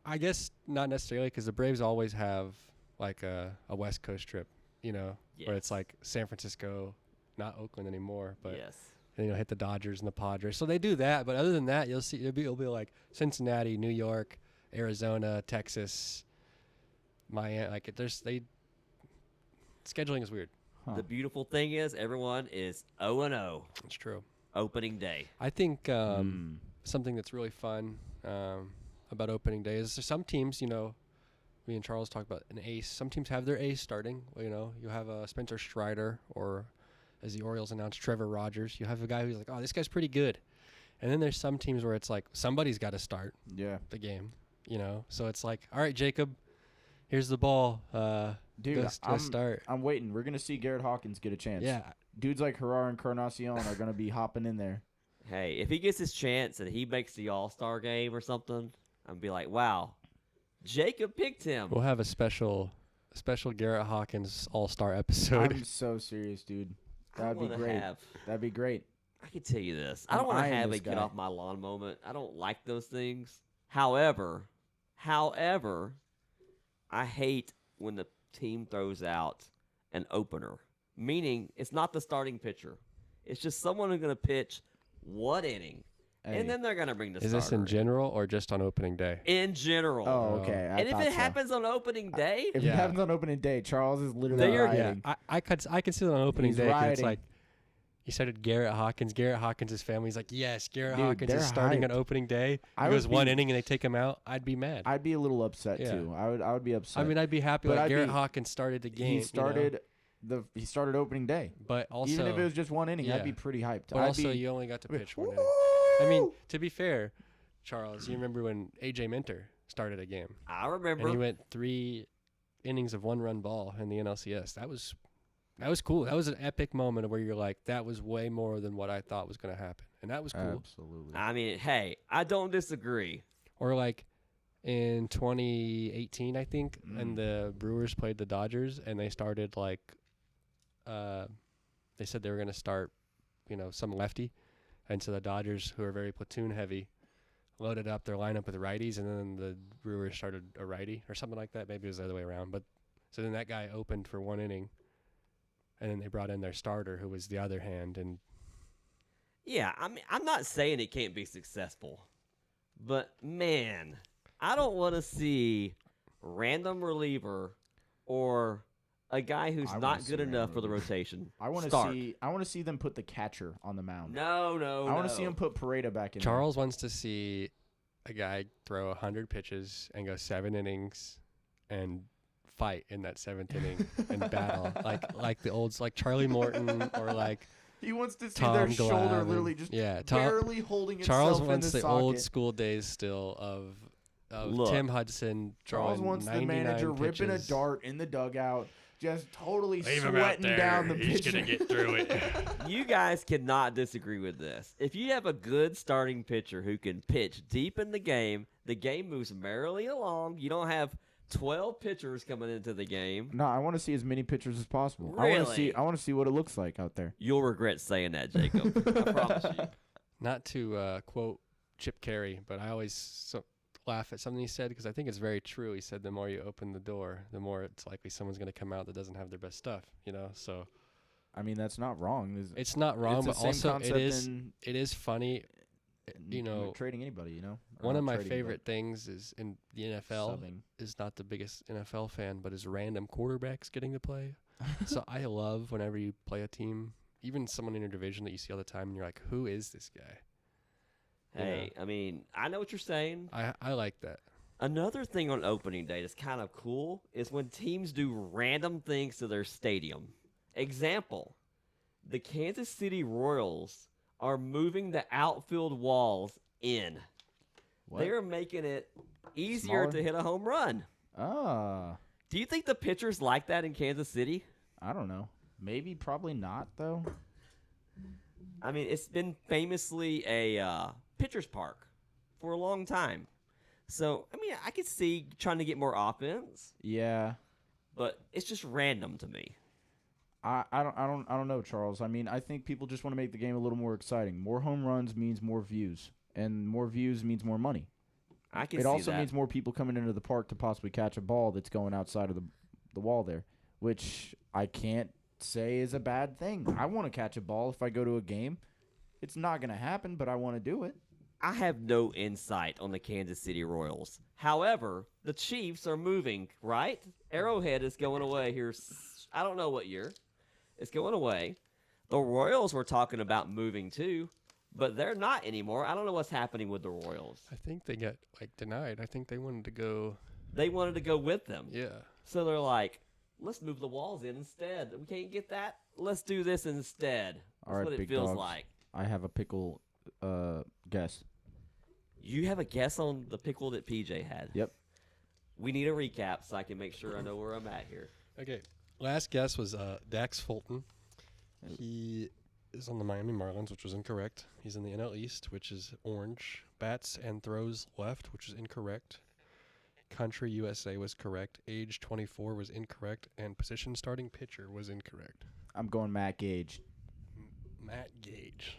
I guess not necessarily because the Braves always have like a West Coast trip, where it's Yes. like San Francisco, not Oakland anymore, but yes. and, hit the Dodgers and the Padres. So they do that, but other than that, you'll see it'll be like Cincinnati, New York, Arizona, Texas, Miami. Like scheduling is weird. Huh. The beautiful thing is everyone is 0-0 It's true. opening day. I think Hmm. something that's really fun about opening day is some teams, me and Charles talk about an ace. Some teams have their ace starting. You have Spencer Strider, or as the Orioles announced, Trevor Rogers. You have a guy who's like, oh, this guy's pretty good. And then there's some teams where it's like somebody's got to start Yeah. the game, So it's like, all right, Jacob, here's the ball. Dude, go start. I'm waiting. We're gonna see Garrett Hawkins get a chance. Yeah. Dudes like Herrera and Encarnacion are gonna be hopping in there. Hey, if he gets his chance and he makes the All-Star game or something, I'm be like, wow, Jacob picked him. We'll have a special Garrett Hawkins All-Star episode. I'm so serious, dude. I That'd be wanna great. have- That'd be great. I can tell you this. I I'm don't want to eyeing have a this get guy. off my lawn moment. I don't like those things. However, I hate when the team throws out an opener, meaning it's not the starting pitcher. It's just someone who's going to pitch one inning, Hey. and then they're going to bring the Is starter. this in general or just on opening day? In general. Oh, okay. I and if thought it so. happens on opening day, If Yeah. it happens on opening day, Charles is literally They are- riding. Yeah, I could see it on opening He's day. 'Cause it's riding. like you started Garrett Hawkins. Garrett Hawkins' family's like, yes, Garrett Dude, Hawkins they're is starting hyped. on opening day. I He would goes one be- inning and they take him out. I'd be mad. I'd be a little upset Yeah. too. I would be upset. I mean, I'd be happy But like I'd Garrett be- Hawkins started the game. he started he started opening day. but also Even if it was just one inning, I'd yeah. be pretty hyped. but I'd also be, you only got to I'd be, pitch one inning. I mean, to be fair, Charles, you remember when AJ Minter started a game I and he remember. went 3 innings of 1-run ball in the NLCS. That was cool. That was an epic moment where you're like, that was way more than what I thought was going to happen, and that was cool. Absolutely. I mean, hey, I don't disagree. Or like in 2018, I think, Mm. and the Brewers played the Dodgers, and they started like, they said they were going to start, some lefty, and so the Dodgers, who are very platoon heavy, loaded up their lineup with righties, and then the Brewers started a righty or something like that. Maybe it was the other way around, but so then that guy opened for 1 inning, and then they brought in their starter, who was the other hand, and Yeah, I mean, I'm not saying it can't be successful, but man, I don't want to see random reliever or a guy who's I wanna not see good random enough for the reliever. rotation. I want to start. see. I want to see them put the catcher on the mound. No, I want to see him put Pareda back in. Charles wants to see a guy throw 100 pitches and go 7 innings and fight in that 7th inning and battle like the olds, like Charlie Morton or like There. He wants to see Tom their shoulder Glavine. literally just Tom, barely holding Charles itself in wants the the old socket. school days still of Look, Tim Hudson Charles throwing wants the 99 manager pitches. ripping a dart in the dugout, just totally Leave him out sweating there. down the He's pitcher. gonna get through it. You guys cannot disagree with this. If you have a good starting pitcher who can pitch deep in the game moves merrily along. You don't have 12 pitchers coming into the game. No, I want to see as many pitchers as possible. Really? I want to see what it looks like out there. You'll regret saying that, Jacob. I promise you. Not to quote Chip Carey, but I always laugh at something he said because I think it's very true. He said the more you open the door, the more it's likely someone's going to come out that doesn't have their best stuff, So I mean, that's not wrong. it's not wrong, it's the but same also concept it is funny. trading anybody, Or One not of my trading, favorite things is in the but NFL subbing. is not the biggest NFL fan, but is random quarterbacks getting to play. So I love whenever you play a team, even someone in your division that you see all the time, and you're like, who is this guy? Hey, I mean, I know what you're saying. I like that. Another thing on opening day that's kind of cool is when teams do random things to their stadium. Example, the Kansas City Royals are moving the outfield walls in. What? They're making it easier Smaller? to hit a home run. Ah, Do you think the pitchers like that in Kansas City? I don't know. Maybe, probably not though. I mean, it's been famously a pitcher's park for a long time. So, I mean, I could see trying to get more offense, Yeah. but it's just random to me. I don't know, Charles. I mean, I think people just want to make the game a little more exciting. More home runs means more views, and more views means more money. I can It see also that. means more people coming into the park to possibly catch a ball that's going outside of the wall there, which I can't say is a bad thing. I want to catch a ball if I go to a game. It's not going to happen, but I want to do it. I have no insight on the Kansas City Royals. However, the Chiefs are moving, right? Arrowhead is going away here. I don't know what year. It's going away. The Royals were talking about moving too, but they're not anymore. I don't know what's happening with the Royals. I think they got denied. I think they wanted to go. They wanted to go with them. Yeah. So they're like, let's move the walls in instead. We can't get that. Let's do this instead. That's All right, what it big feels dogs. like. I have a pickle guess. You have a guess on the pickle that PJ had. Yep. We need a recap so I can make sure I know where I'm at here. Okay. Last guess was Dax Fulton. He is on the Miami Marlins, which was incorrect. He's in the NL East, which is orange. Bats and throws left, which is incorrect. Country USA was correct. Age 24 was incorrect. And position starting pitcher was incorrect. I'm going Matt Gage. Matt Gage.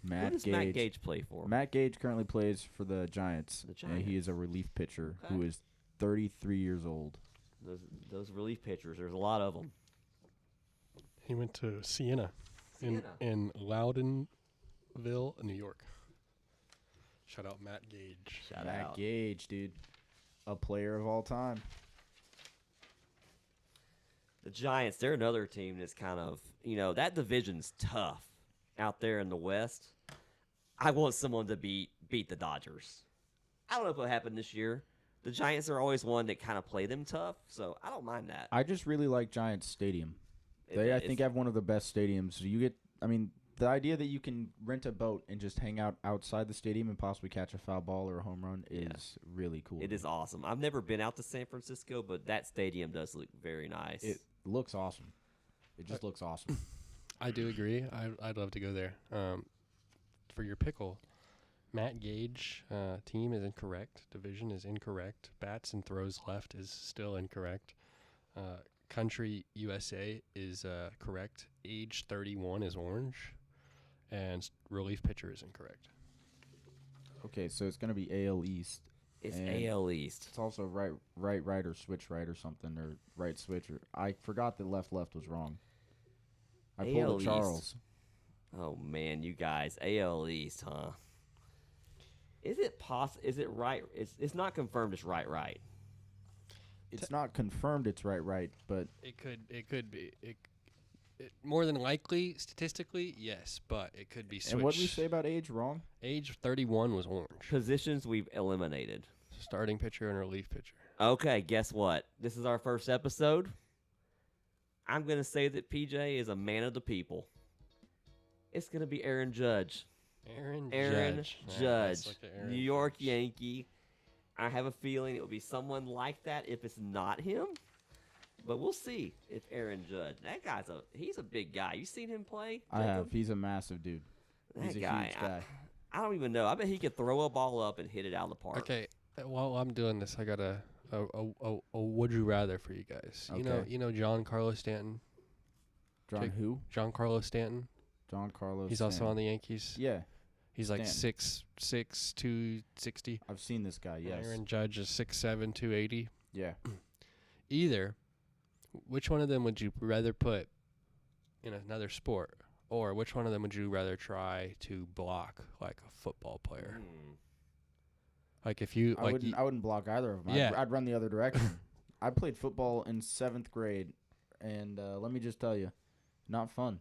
Who Matt does Gage. Matt Gage play for? Matt Gage currently plays for the Giants. The And he Giants. is a relief pitcher Okay. who is 33 years old. Those relief pitchers, there's a lot of them. He went to Siena. In Loudonville, New York. Shout out Matt Gage. Shout Matt out. Gage, dude. A player of all time. The Giants, they're another team that's kind of, that division's tough out there in the West. I want someone to beat the Dodgers. I don't know if it'll happen this year. The Giants are always one that kind of play them tough, so I don't mind that. I just really like Giants Stadium. They, I think, have one of the best stadiums. The idea that you can rent a boat and just hang out outside the stadium and possibly catch a foul ball or a home run is really cool. It is awesome. I've never been out to San Francisco, but that stadium does look very nice. It looks awesome. It just looks awesome. I do agree. I'd love to go there. For your pickle, Matt Gage team is incorrect. Division is incorrect. Bats and throws left is still incorrect. Country USA is correct. Age 31 is orange. And relief pitcher is incorrect. Okay, so it's going to be AL East. It's and AL East. It's also right, or switch right or something, or right switch. I forgot that left was wrong. I AL pulled a East. Charles. Oh, man, you guys. AL East, huh? Is it right? It's not confirmed it's right. It's not confirmed it's right, but It could be. More than likely, statistically, yes, but it could be switched. And what did we say about age wrong? Age 31 was orange. Positions we've eliminated. Starting pitcher and relief pitcher. Okay, guess what? This is our first episode. I'm going to say that PJ is a man of the people. It's going to be Aaron Judge. Aaron Judge. Let's look at Aaron New York Judge. Yankee. I have a feeling it will be someone like that if it's not him. But we'll see if Aaron Judge. That guy's he's a big guy. You seen him play? I have. Jacob? He's a massive dude. He's That a guy. huge guy. I don't even know. I bet he could throw a ball up and hit it out of the park. Okay, while I'm doing this, I got a would you rather for you guys. Okay. You know John Carlos Stanton. John Jake- who? John Carlos Stanton. John Carlos. He's also Stanton. on the Yankees. Yeah, He's like Stanton. 6'6", 260. I've seen this guy. Yes. Aaron Judge is 6'7", 280. Yeah. Either, which one of them would you rather put in another sport, or which one of them would you rather try to block like a football player? Like if you I wouldn't block either of them. Yeah. I'd run the other direction. I played football in 7th grade, and let me just tell you, not fun.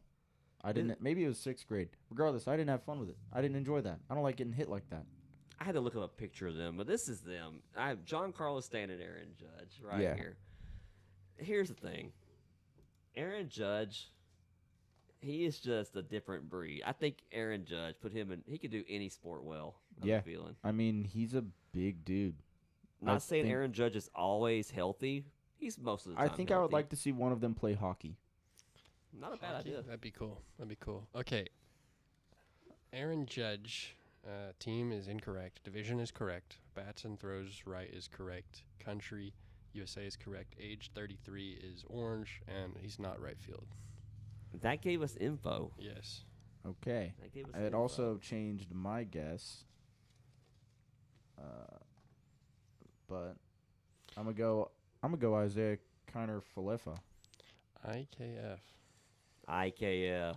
I didn't. Maybe it was 6th grade. Regardless, I didn't have fun with it. I didn't enjoy that. I don't like getting hit like that. I had to look up a picture of them, but this is them. I have John Carlos Stanton and Aaron Judge right Yeah. here. Here's the thing. Aaron Judge, he is just a different breed. I think Aaron Judge, he could do any sport well. I'm Yeah. feeling. I mean, he's a big dude. Not I saying think- Aaron Judge is always healthy. He's most of the I time think I would healthy. like to see one of them play hockey. Not a bad idea. That'd be cool. Okay. Aaron Judge, team is incorrect. Division is correct. Bats and throws right is correct. Country USA is correct. Age 33 is orange, and he's not right field. That gave us info. Yes. Okay. That gave us It info. also changed my guess. But I'm gonna go Isaiah Kiner Falefa. IKF. IKF.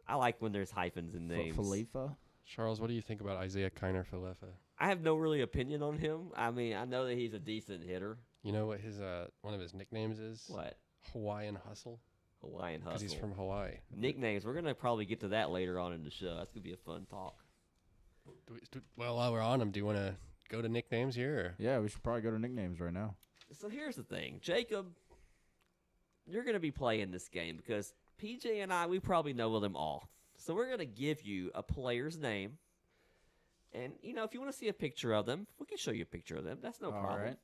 I like when there's hyphens in names. Falefa? Charles, what do you think about Isaiah Kiner Falefa? I have no really opinion on him. I mean, I know that he's a decent hitter. You know what his one of his nicknames is? What? Hawaiian Hustle. Hawaiian Because Hustle. he's from Hawaii. Nicknames. We're going to probably get to that later on in the show. That's going to be a fun talk. Well, while we're on him, do you want to go to nicknames here? Or? Yeah, we should probably go to nicknames right now. So here's the thing. Jacob, you're going to be playing this game because PJ and I, we probably know them all. So we're going to give you a player's name. And, if you want to see a picture of them, we can show you a picture of them. That's no problem. All right.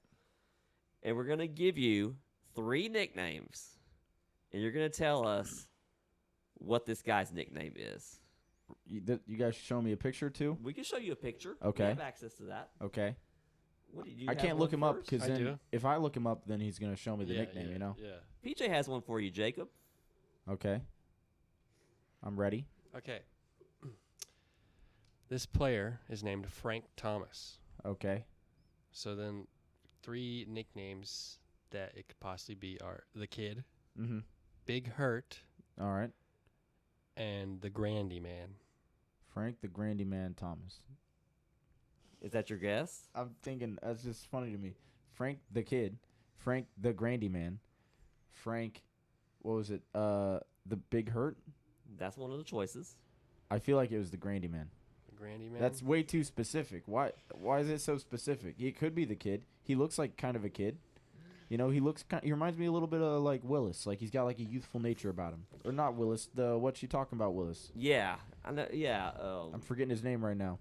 And we're going to give you 3 nicknames. And you're going to tell us what this guy's nickname is. You guys show me a picture too? We can show you a picture. Okay. We have access to that. Okay. What do you I have can't look one him up first? because I then do. if I look him up, then he's gonna show me the nickname. You know. Yeah. PJ has one for you, Jacob. Okay. I'm ready. Okay. This player is named Frank Thomas. Okay. So then 3 nicknames that it could possibly be are the Kid, Mm-hmm. Big Hurt, All right. and the Grandy Man. Frank the Grandy Man Thomas. Is that your guess? I'm thinking that's just funny to me. Frank the Kid, Frank the Grandy Man, Frank, what was it? The Big Hurt. That's one of the choices. I feel like it was the Grandy Man. The Grandy Man? That's way too specific. Why is it so specific? He could be the kid. He looks like kind of a kid. You know, he reminds me a little bit of like Willis. Like he's got like a youthful nature about him. Or not Willis. What you talking about, Willis? Yeah, I know. Yeah, I'm forgetting his name right now.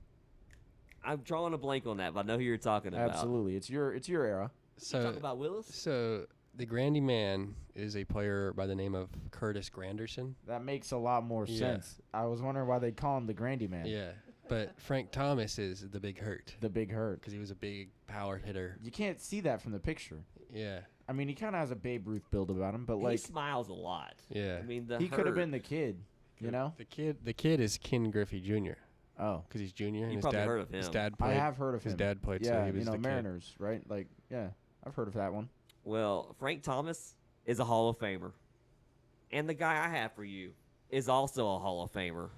I'm drawing a blank on that, but I know who you're talking about. Absolutely. It's your era. You talking about Willis? So the Grandy Man is a player by the name of Curtis Granderson. That makes a lot more Yeah. sense. I was wondering why they call him the Grandy Man. Yeah. But Frank Thomas is the Big Hurt The Big Hurt. because he was a big power hitter. You can't see that from the picture. Yeah. I mean, he kind of has a Babe Ruth build about him, but He like smiles a lot. Yeah. I mean, he could have been the kid, you know? The kid is Ken Griffey Jr. Oh, because he's junior. And You his probably dad, heard of His him. dad I played. have heard of His him. dad played. Yeah, so he was the kid. Mariners, right? Like, yeah, I've heard of that one. Well, Frank Thomas is a Hall of Famer. And the guy I have for you is also a Hall of Famer.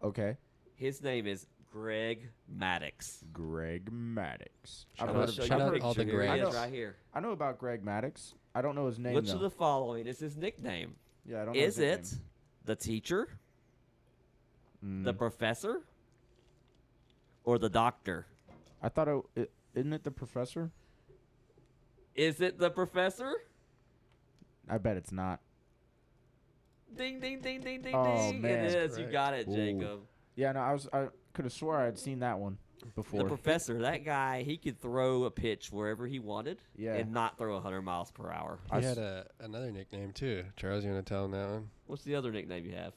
Okay. His name is Greg Maddux. Greg Maddux. Shout I've out- heard of shout out all the Here he Gregs. is right here. I know about Greg Maddux. I don't know his name Which though. of the following is his nickname? Yeah, I don't know Is his it nickname. the teacher, Mm. the professor, or the doctor? I thought isn't it the professor? Is it the professor? I bet it's not. Ding, ding, ding, ding, ding, Oh, ding. man. It is. You Correct. got it, Ooh. Jacob. Yeah, no, I could have swore I had seen that one The before. professor, that guy, he could throw a pitch wherever he wanted Yeah. and not throw 100 miles per hour. He I had s- another nickname too. Charles, you want to tell him that one? What's the other nickname you have?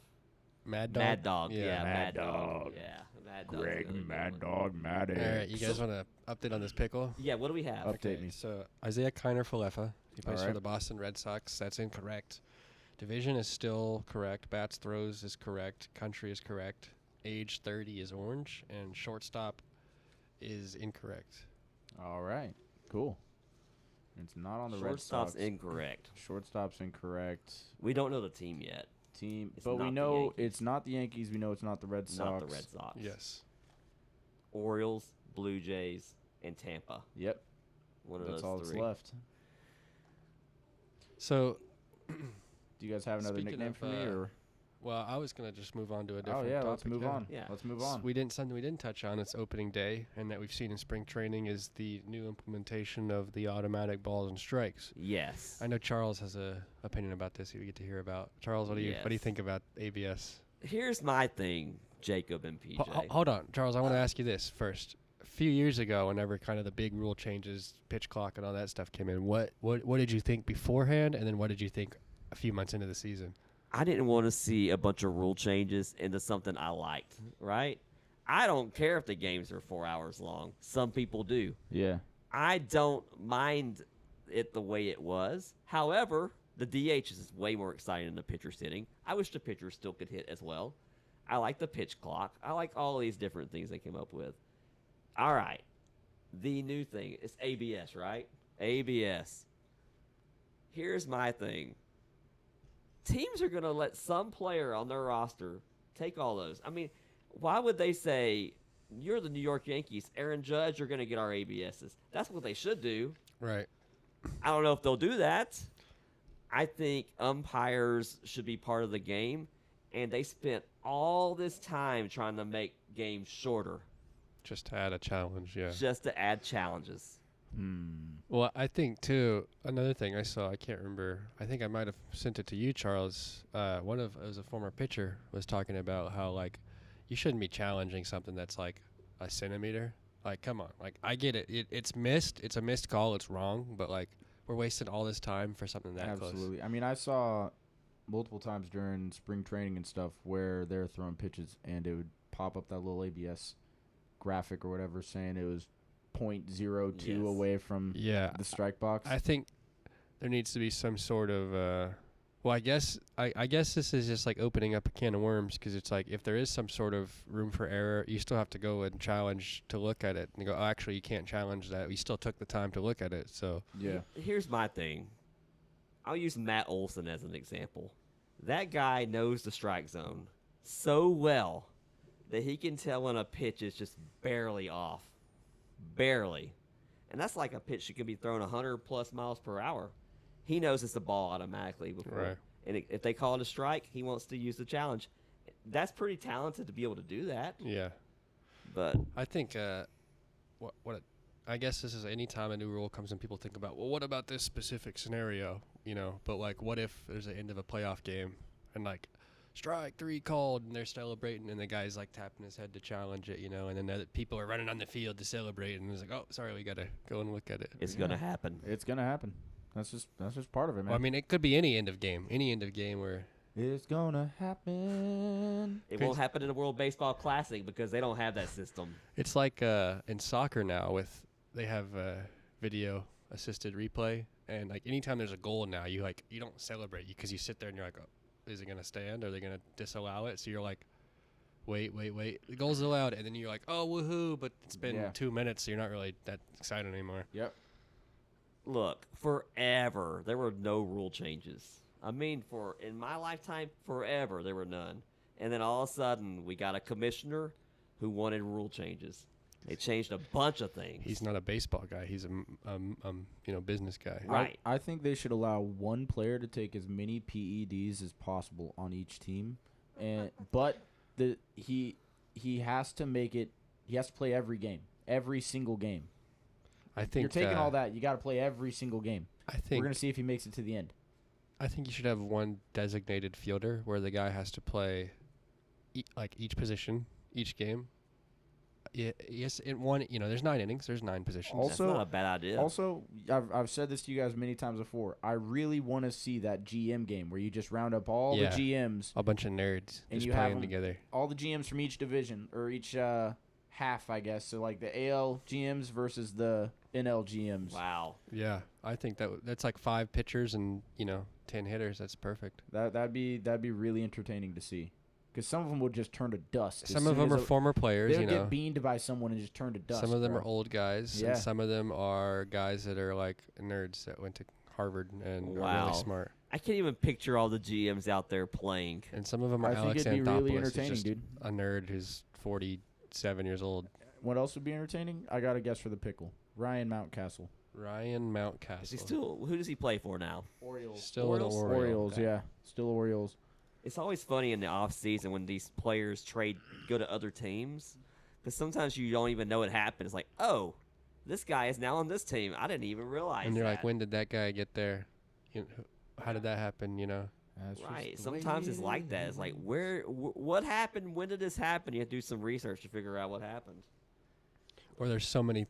Mad Dog. Mad Dog. Yeah, Mad Mad Dog. Dog. Yeah, Mad Dog. Dog Maddux. All right, you guys want to update on this pickle? Yeah, what do we have? Update me. So Isaiah Kiner Falefa, he plays for Alright. the Boston Red Sox. That's incorrect. Division is still correct. Bats throws is correct. Country is correct. Age 30 is orange, and shortstop is incorrect. All right. Cool. It's not on the Red Shortstop's Sox. incorrect. Shortstop's incorrect. We don't know the team yet. Team, It's but we not the know Yankees. it's not the Yankees. We know it's not the Red Sox. Not the Red Sox. Yes. Orioles, Blue Jays, and Tampa. Yep. One of That's those all that's three. left. So, Do you guys have another Speaking nickname of, for me, or? well, I was gonna just move on to a Oh different. yeah, topic, let's move on. Yeah. Let's move S- on. Something we didn't touch on. It's opening day, and that we've seen in spring training is the new implementation of the automatic balls and strikes. Yes. I know Charles has a opinion about this. That we get to hear about. Charles, what do you Yes. think about ABS? Here's my thing, Jacob and PJ. Hold on, Charles. I want to ask you this first. A few years ago, whenever kind of the big rule changes, pitch clock, and all that stuff came in, what did you think beforehand, and then what did you think a few months into the season? I didn't want to see a bunch of rule changes into something I liked, right? I don't care if the games are 4 hours long. Some people do. Yeah. I don't mind it the way it was. However, the DH is way more exciting than the pitcher sitting. I wish the pitcher still could hit as well. I like the pitch clock. I like all these different things they came up with. All right. The new thing is ABS, right? ABS. Here's my thing. Teams are going to let some player on their roster take all those. I mean, why would they say, you're the New York Yankees, Aaron Judge, you're going to get our ABSs? That's what they should do. Right. I don't know if they'll do that. I think umpires should be part of the game, and they spent all this time trying to make games shorter Just to add a challenge, yeah. just to add challenges. Well, I think too. Another thing I saw, I can't remember. I think I might have sent it to you, Charles. It was a former pitcher, was talking about how like you shouldn't be challenging something that's like a centimeter. Like, come on, like I get it. It's missed. It's a missed call. It's wrong. But like we're wasting all this time for something that close. Absolutely. I mean, I saw multiple times during spring training and stuff where they're throwing pitches and it would pop up that little ABS graphic or whatever saying it was .02 Yes. away from the strike box. I think there needs to be some sort of well, I guess this is just like opening up a can of worms, because it's like if there is some sort of room for error, you still have to go and challenge to look at it and go, oh, actually you can't challenge that. We still took the time to look at it. So yeah. Here's my thing. I'll use Matt Olson as an example. That guy knows the strike zone so well that he can tell when a pitch is just barely off. Barely. And that's like a pitch that can be thrown 100+ miles per hour. He knows it's a ball automatically before. Right. And if they call it a strike, he wants to use the challenge. That's pretty talented to be able to do that. yeah, But I think I guess this is any time a new rule comes and people think about, well, what about this specific scenario, But like, what if there's the end of a playoff game and like strike 3 called and they're celebrating and the guy's like tapping his head to challenge it, and then other people are running on the field to celebrate and it's like, oh, sorry, we gotta go and look at it. it's going to happen. It's gonna happen. That's just part of it, man. Well, I mean, it could be any end of game where it's gonna happen. It won't happen in the World Baseball Classic because they don't have that system. it's like in soccer now they have video assisted replay, and like anytime there's a goal now, you don't celebrate because you sit there and you're like, oh, is it gonna stand? Are they gonna disallow it? So you're like, wait, the goal's allowed, and then you're like, oh, woohoo! But it's been 2 minutes, so you're not really that excited anymore. Yep. Look, forever there were no rule changes. I mean, in my lifetime, forever there were none. And then all of a sudden, we got a commissioner who wanted rule changes. They changed a bunch of things. He's not a baseball guy. He's a business guy. Right. I think they should allow one player to take as many PEDs as possible on each team, but he has to make it. He has to play every game, every single game. I think you're taking all that. You got to play every single game. we're gonna see if he makes it to the end. I think you should have one designated fielder where the guy has to play each position, each game. Yeah, yes, in one, there's 9 innings, there's 9 positions. Also, that's not a bad idea. Also, I've said this to you guys many times before. I really want to see that GM game where you just round up all the GMs, a bunch of nerds, and just you playing have together. All the GMs from each division or each half, I guess. So like the AL GMs versus the NL GMs. Wow. Yeah, I think that's like 5 pitchers and 10 hitters. That's perfect. That'd be really entertaining to see. Because some of them would just turn to dust. Some of them are former players, They'll get beamed by someone and just turn to dust. Some of them are old guys, Yeah. and some of them are guys that are like nerds that went to Harvard and are really smart. I can't even picture all the GMs out there playing. And some of them are I think Alex it'd be Anthopoulos, really who's entertaining, just dude. a nerd who's 47 years old. What else would be entertaining? I got a guess for the pickle. Ryan Mountcastle. Ryan Mountcastle. Is he still? Who does he play for now? Orioles. Still Orioles? an Oriole. Orioles, Okay. yeah. Still Orioles. It's always funny in the off season when these players go to other teams, because sometimes you don't even know it happened. It's like, oh, this guy is now on this team. I didn't even realize. And you're that. like, when did that guy get there? How did that happen? That's Right. just the way Sometimes it it's like that. It's is. like, what happened? When did this happen? You have to do some research to figure out what happened. Or there's so many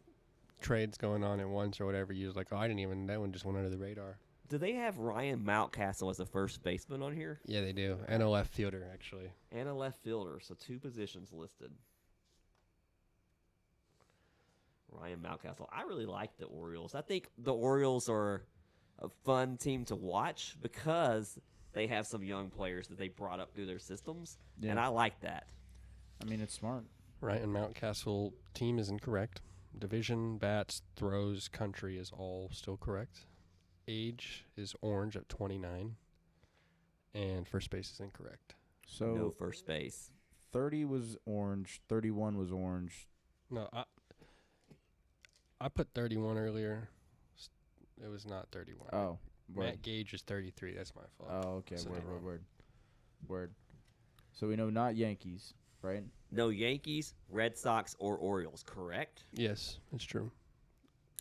trades going on at once or whatever. You're like, oh, that one just went under the radar. Do they have Ryan Mountcastle as a first baseman on here? Yeah, they do. And a left fielder, actually. And a left fielder, so 2 positions listed. Ryan Mountcastle. I really like the Orioles. I think the Orioles are a fun team to watch because they have some young players that they brought up through their systems, and I like that. I mean, it's smart. Ryan Mountcastle team is incorrect. Division, bats, throws, country is all still correct. Age is orange at 29. And first base is incorrect. So No first base. 30 was orange. 31 was orange. No, I put 31 earlier. It was not 31. Oh. Word. Matt Gage is 33. That's my fault. Oh, okay. Said it wrong. Word. So we know not Yankees, right? No Yankees, Red Sox, or Orioles, correct? Yes, it's true.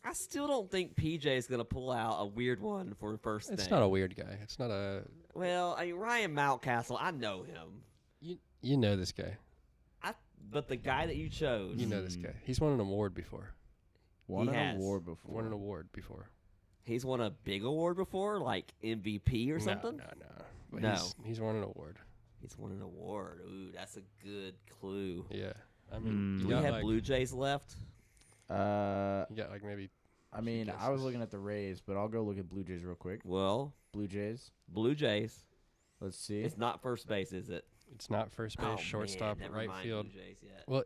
I still don't think PJ is going to pull out a weird one for the first It's thing. not a weird guy. It's not a... Well, I mean, Ryan Mountcastle, I know him. You know this guy. But the guy that you chose, You know this guy. He's won an award before. Won He an has. award before. Won an award before. he's won a big award before, like MVP or something? No. But No. He's won an award. He's won an award. Ooh, that's a good clue. Yeah. I mean, Do you we got have like, Blue Jays left? You got like maybe. I mean, I was looking at the Rays, but I'll go look at Blue Jays real quick. Well, Blue Jays. Blue Jays. Let's see. It's not first base, is it? It's not first base, Oh, shortstop, man, never right mind field. Blue Jays yet. Well,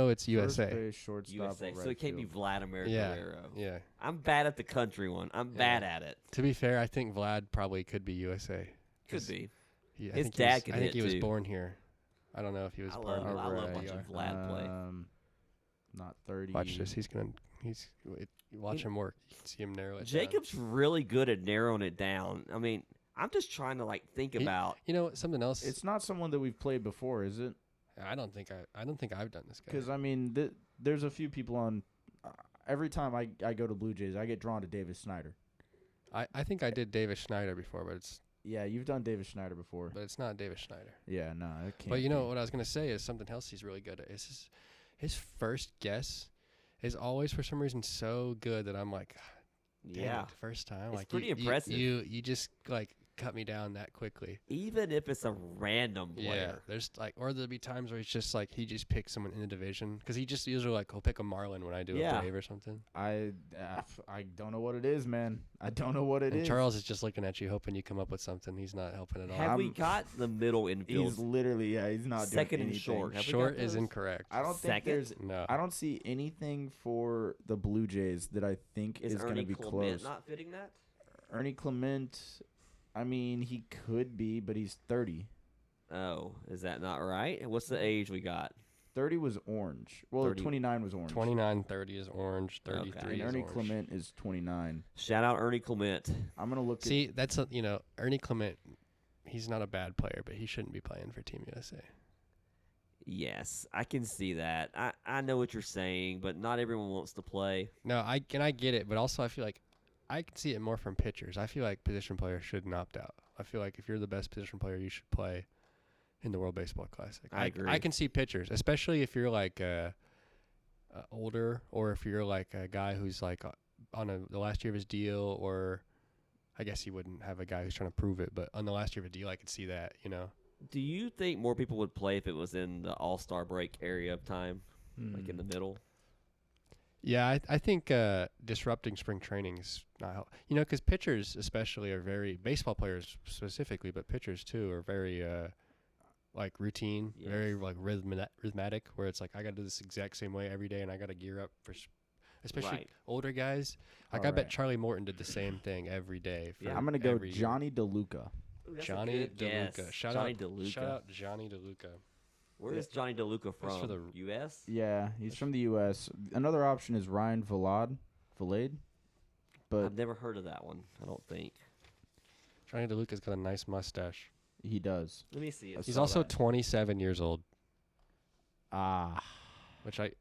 it's USA. First base, shortstop, USA. or So right it can't be field. Vladimir Yeah. Guerrero. Yeah. I'm bad at the country one. I'm bad at it. To be fair, I think Vlad probably could be USA. Could be. I His think dad could I think hit, he was too. born here. I don't know if he was I born love- here. I love Alright. watching Vlad play. Not 30. Watch this. Watch him work. You can see him narrow it down. Jacob's really good at narrowing it down. I mean, I'm just trying to think about. You know what? Something else. It's not someone that we've played before, is it? I don't think I've done this guy. Because I mean, there's a few people on. Every time I go to Blue Jays, I get drawn to Davis Snyder. I think I did Davis Schneider before, but Yeah, you've done Davis Schneider before. it's not Davis Schneider. Yeah, no, it can't. But you know be. what I was gonna say is something else he's really good at. Is his first guess is always for some reason so good that I'm like, dang Yeah. it, first time. It's like pretty you, impressive. You just cut me down that quickly. Even if it's a random Yeah, player. there's or there'll be times where it's just like he just picks someone in the division because he just usually he'll pick a Marlin when I do Yeah. a Brave or something. I don't know what it is, man. I don't know what it is. And Charles is just looking at you, hoping you come up with something. He's not helping at all. Have we I'm- got the middle infield? He's literally he's not Second doing and anything. short. Have we Short got is those? incorrect. I don't think Second? there's. No. I don't see anything for the Blue Jays that I think Is is going Ernie to be Clement close. not fitting that? Ernie Clement, I mean, he could be, but he's 30. Oh, is that not right? What's the age we got? 30 was orange. Well, 30. 29 was orange. 29, 30 is orange. 33 Okay. And is Ernie orange. Clement is 29. Shout out Ernie Clement. I'm going to look See, that's Ernie Clement. He's not a bad player, but he shouldn't be playing for Team USA. Yes, I can see that. I know what you're saying, but not everyone wants to play. No, I get it, but also I feel like I can see it more from pitchers. I feel like position players shouldn't opt out. I feel like if you're the best position player, you should play in the World Baseball Classic. I agree. I can see pitchers, especially if you're like older, or if you're like a guy who's like on the last year of his deal, or I guess you wouldn't have a guy who's trying to prove it, but on the last year of a deal, I could see that. Do you think more people would play if it was in the All-Star break area of time, like in the middle? Yeah, I think disrupting spring training is not help. Because pitchers especially are baseball players specifically, but pitchers too are very like routine, Yes. very like rhythmatic, where it's like I got to do this exact same way every day, and I got to gear up for, especially Right. older guys. Like I All bet right. Charlie Morton did the same thing every day. For Yeah, I'm going to go every year. Johnny DeLuca. Ooh, that's a Johnny good guess. DeLuca. Shout Johnny out DeLuca. Shout out Johnny DeLuca. Where is Johnny DeLuca That's from? for the- U.S. Yeah, he's from the U.S. Another option is Ryan Valade. But I've never heard of that one. I don't think. Johnny DeLuca's got a nice mustache. he does. Let me see. I It. He's saw also that. 27 years old, Ah, which I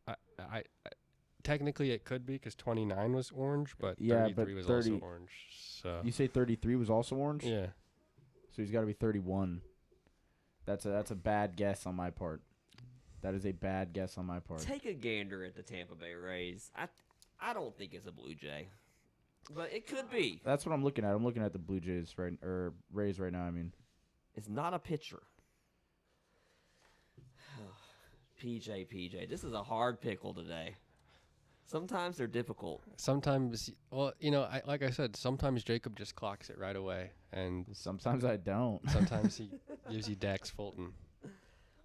technically it could be because 29 was orange, but Yeah, 33 but was 30 also orange. So you say 33 was also orange? yeah, So he's got to be 31. That's a bad guess on my part. That is a bad guess on my part. Take a gander at the Tampa Bay Rays. I don't think it's a Blue Jay, but it could be. That's what I'm looking at. I'm looking at the Blue Jays or Rays right now. I mean, It's not a pitcher. PJ. This is a hard pickle today. Sometimes they're difficult. sometimes like I said, sometimes Jacob just clocks it right away, and sometimes I don't. sometimes he gives you Dax Fulton.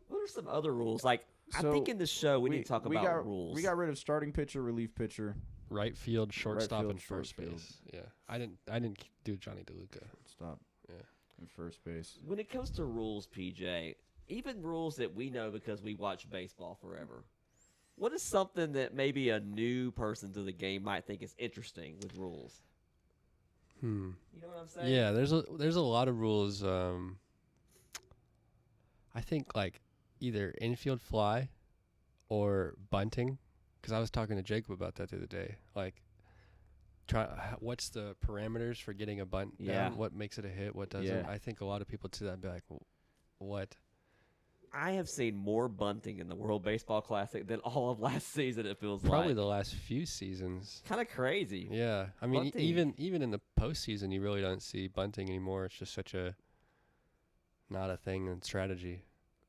What are some other rules? Like, I So, think in the show we need to talk about got, rules. We got rid of starting pitcher, relief pitcher, Right field, shortstop, field, and first short field. base. Yeah, I didn't do Johnny DeLuca. stop. Yeah. And first base. When it comes to rules, PJ, even rules that we know because we watch baseball forever, what is something that maybe a new person to the game might think is interesting with rules? You know what I'm saying? Yeah, there's a lot of rules. I think like either infield fly or bunting, because I was talking to Jacob about that the other day. Like, what's the parameters for getting a bunt Yeah. down? What makes it a hit? What doesn't? Yeah. I think a lot of people see that and be like, what? I have seen more bunting in the World Baseball Classic than all of last season, it feels Probably like. the last few seasons. Kind of crazy. Yeah, I mean, Bunting. even in the postseason, you really don't see bunting anymore. It's just such a not a thing in strategy.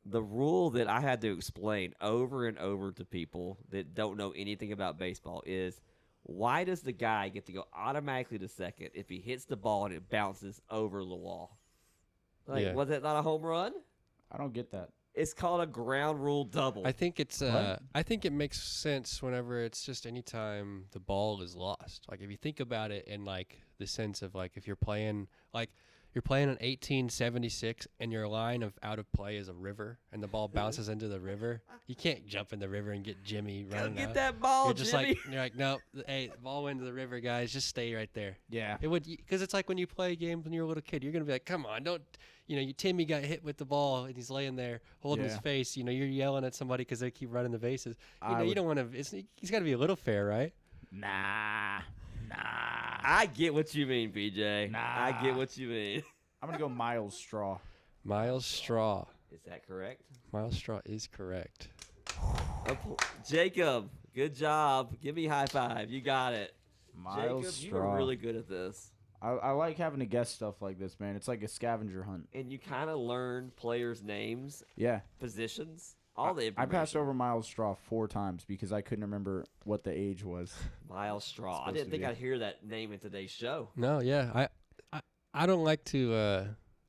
The rule that I had to explain over and over to people that don't know anything about baseball is why does the guy get to go automatically to second if he hits the ball and it bounces over the wall? Like, Yeah. was it not a home run? I don't get that. It's called a ground rule double. I think it's What? I think it makes sense whenever it's just anytime the ball is lost. Like if you think about it in like the sense of like if you're playing in 1876 and your line of out of play is a river and the ball bounces into the river, you can't jump in the river and get Jimmy Go running get out. that ball, You're just Jimmy. like you're like nope. Hey, the ball went into the river, guys. Just stay right there. Yeah. It would because it's like when you play games when you're a little kid. You're gonna be like, come on, don't. Timmy got hit with the ball and he's laying there holding his Yeah. face. you're yelling at somebody because they keep running the bases. I You would- don't want to. He's got to be a little fair, right? Nah. I get what you mean, BJ. I get Nah. what you mean. I'm gonna go Miles Straw. Miles Straw. Is that correct? Miles Straw is correct. Jacob, good job. Give me a high five. You got it. Miles Jacob, you Straw. were really good at this. I like having to guess stuff like this, man. It's like a scavenger hunt. And you kind of learn players' names, Yeah. positions, all the I information. passed over Miles Straw 4 times because I couldn't remember what the age was. Miles Straw. I Supposed didn't to think be. I'd hear that name in today's show. No, yeah. I don't like to.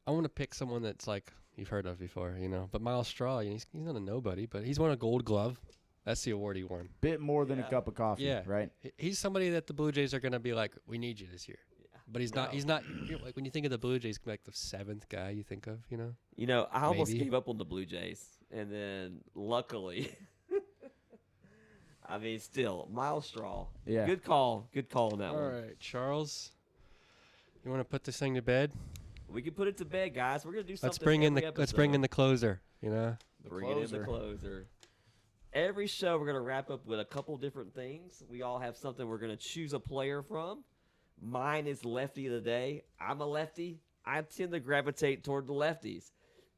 I want to pick someone that's like you've heard of before, But Miles Straw, he's not a nobody, but he's won a Gold Glove. That's the award he won. Bit more than Yeah. a cup of coffee, Yeah. right? He's somebody that the Blue Jays are gonna be like, we need you this year. Yeah. But he's not. No. He's not. Like when you think of the Blue Jays, like the 7th guy you think of, I almost Maybe. gave up on the Blue Jays. And then, luckily, still, Miles Straw. Yeah. Good call. Good call on that All one. right, Charles. You want to put this thing to bed? We can put it to bed, guys. We're going to do something Let's bring in every the closer. Bring it in the closer. Every show, we're going to wrap up with a couple different things. We all have something we're going to choose a player from. Mine is lefty of the day. I'm a lefty. I tend to gravitate toward the lefties.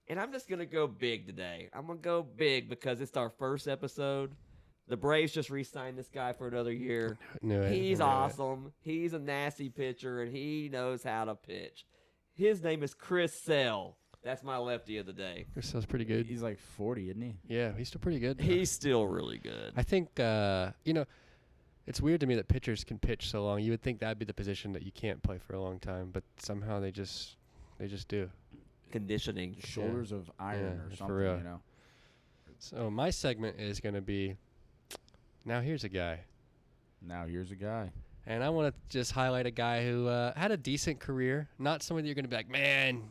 And I'm just going to go big today. I'm going to go big because it's our first episode. The Braves just re-signed this guy for another year. Knew it. He's Knew it. awesome. He's a nasty pitcher, and he knows how to pitch. His name is Chris Sale. That's my lefty of the day. Chris Sale's pretty good. He's like 40, isn't he? Yeah, he's still pretty good. He's still really good. I think it's weird to me that pitchers can pitch so long. You would think that'd be the position that you can't play for a long time, but somehow they just do. Conditioning. Shoulders of iron Yeah, or for something, real. So my segment is going to be, now here's a guy. Now here's a guy. And I want to just highlight a guy who had a decent career. Not somebody you're going to be like, man,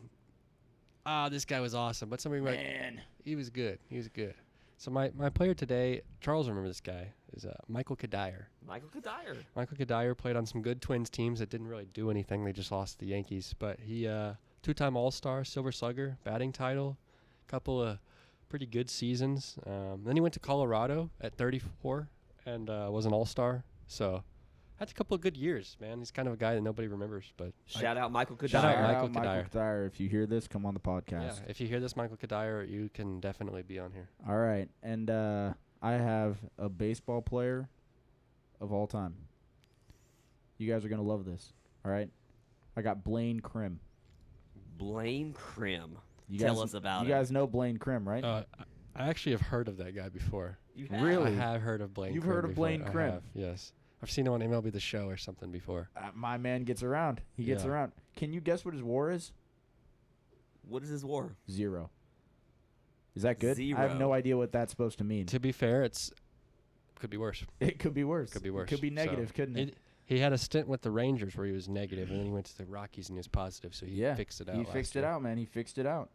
this guy was awesome. But somebody like, Man. he was good. He was good. So my player today, Charles remember this guy, is Michael Kadire. Michael Kadire. Michael Kadire played on some good Twins teams that didn't really do anything. They just lost to the Yankees. But he, 2-time All-Star, Silver Slugger, batting title, couple of pretty good seasons. Then he went to Colorado at 34 and was an All-Star. So that's a couple of good years, man. He's kind of a guy that nobody remembers. But Shout out Michael Kadire. Shout out Shout Michael out Michael Kadire. If you hear this, come on the yeah, podcast. if you hear this, Michael Kadire, you can definitely be on here. All right. And I have a baseball player of all time. You guys are going to love this. All right. I got Blaine Krim. Blaine Krim. You Tell guys, us about You it. guys know Blaine Krim, right? I actually have heard of that guy before. You Really? I have heard of Blaine You've Krim heard of before. Blaine I Krim? have, yes. I've seen him on MLB The Show or something before. My man gets around. He gets Yeah. around. Can you guess what his WAR is? What is his WAR? 0. Is that good? I have no Zero. idea what that's supposed to mean. To be fair, could be worse. It could be worse. Could be worse. It could be So, negative, couldn't it? He had a stint with the Rangers where he was negative, and then he went to the Rockies and he was positive, so he Yeah, fixed it out. He last fixed it year. out, man. He fixed it out.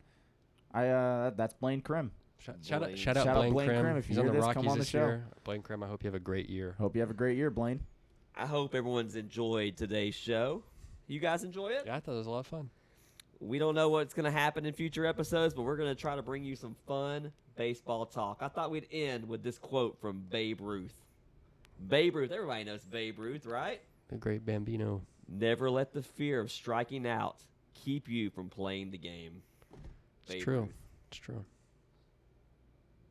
That's Blaine Krim. Shout out Blaine. shout out Shout out Blaine Blaine Krim. Krim. If you He's on hear the this, Rockies come on the this show. year. Blaine Krim, I hope you have a great year. Hope you have a great year, Blaine. I hope everyone's enjoyed today's show. You guys enjoy it? Yeah, I thought it was a lot of fun. We don't know what's going to happen in future episodes, but we're going to try to bring you some fun baseball talk. I thought we'd end with this quote from Babe Ruth. Babe Ruth, everybody knows Babe Ruth, right? The great Bambino. Never let the fear of striking out keep you from playing the game. It's Babe true. Ruth. It's true.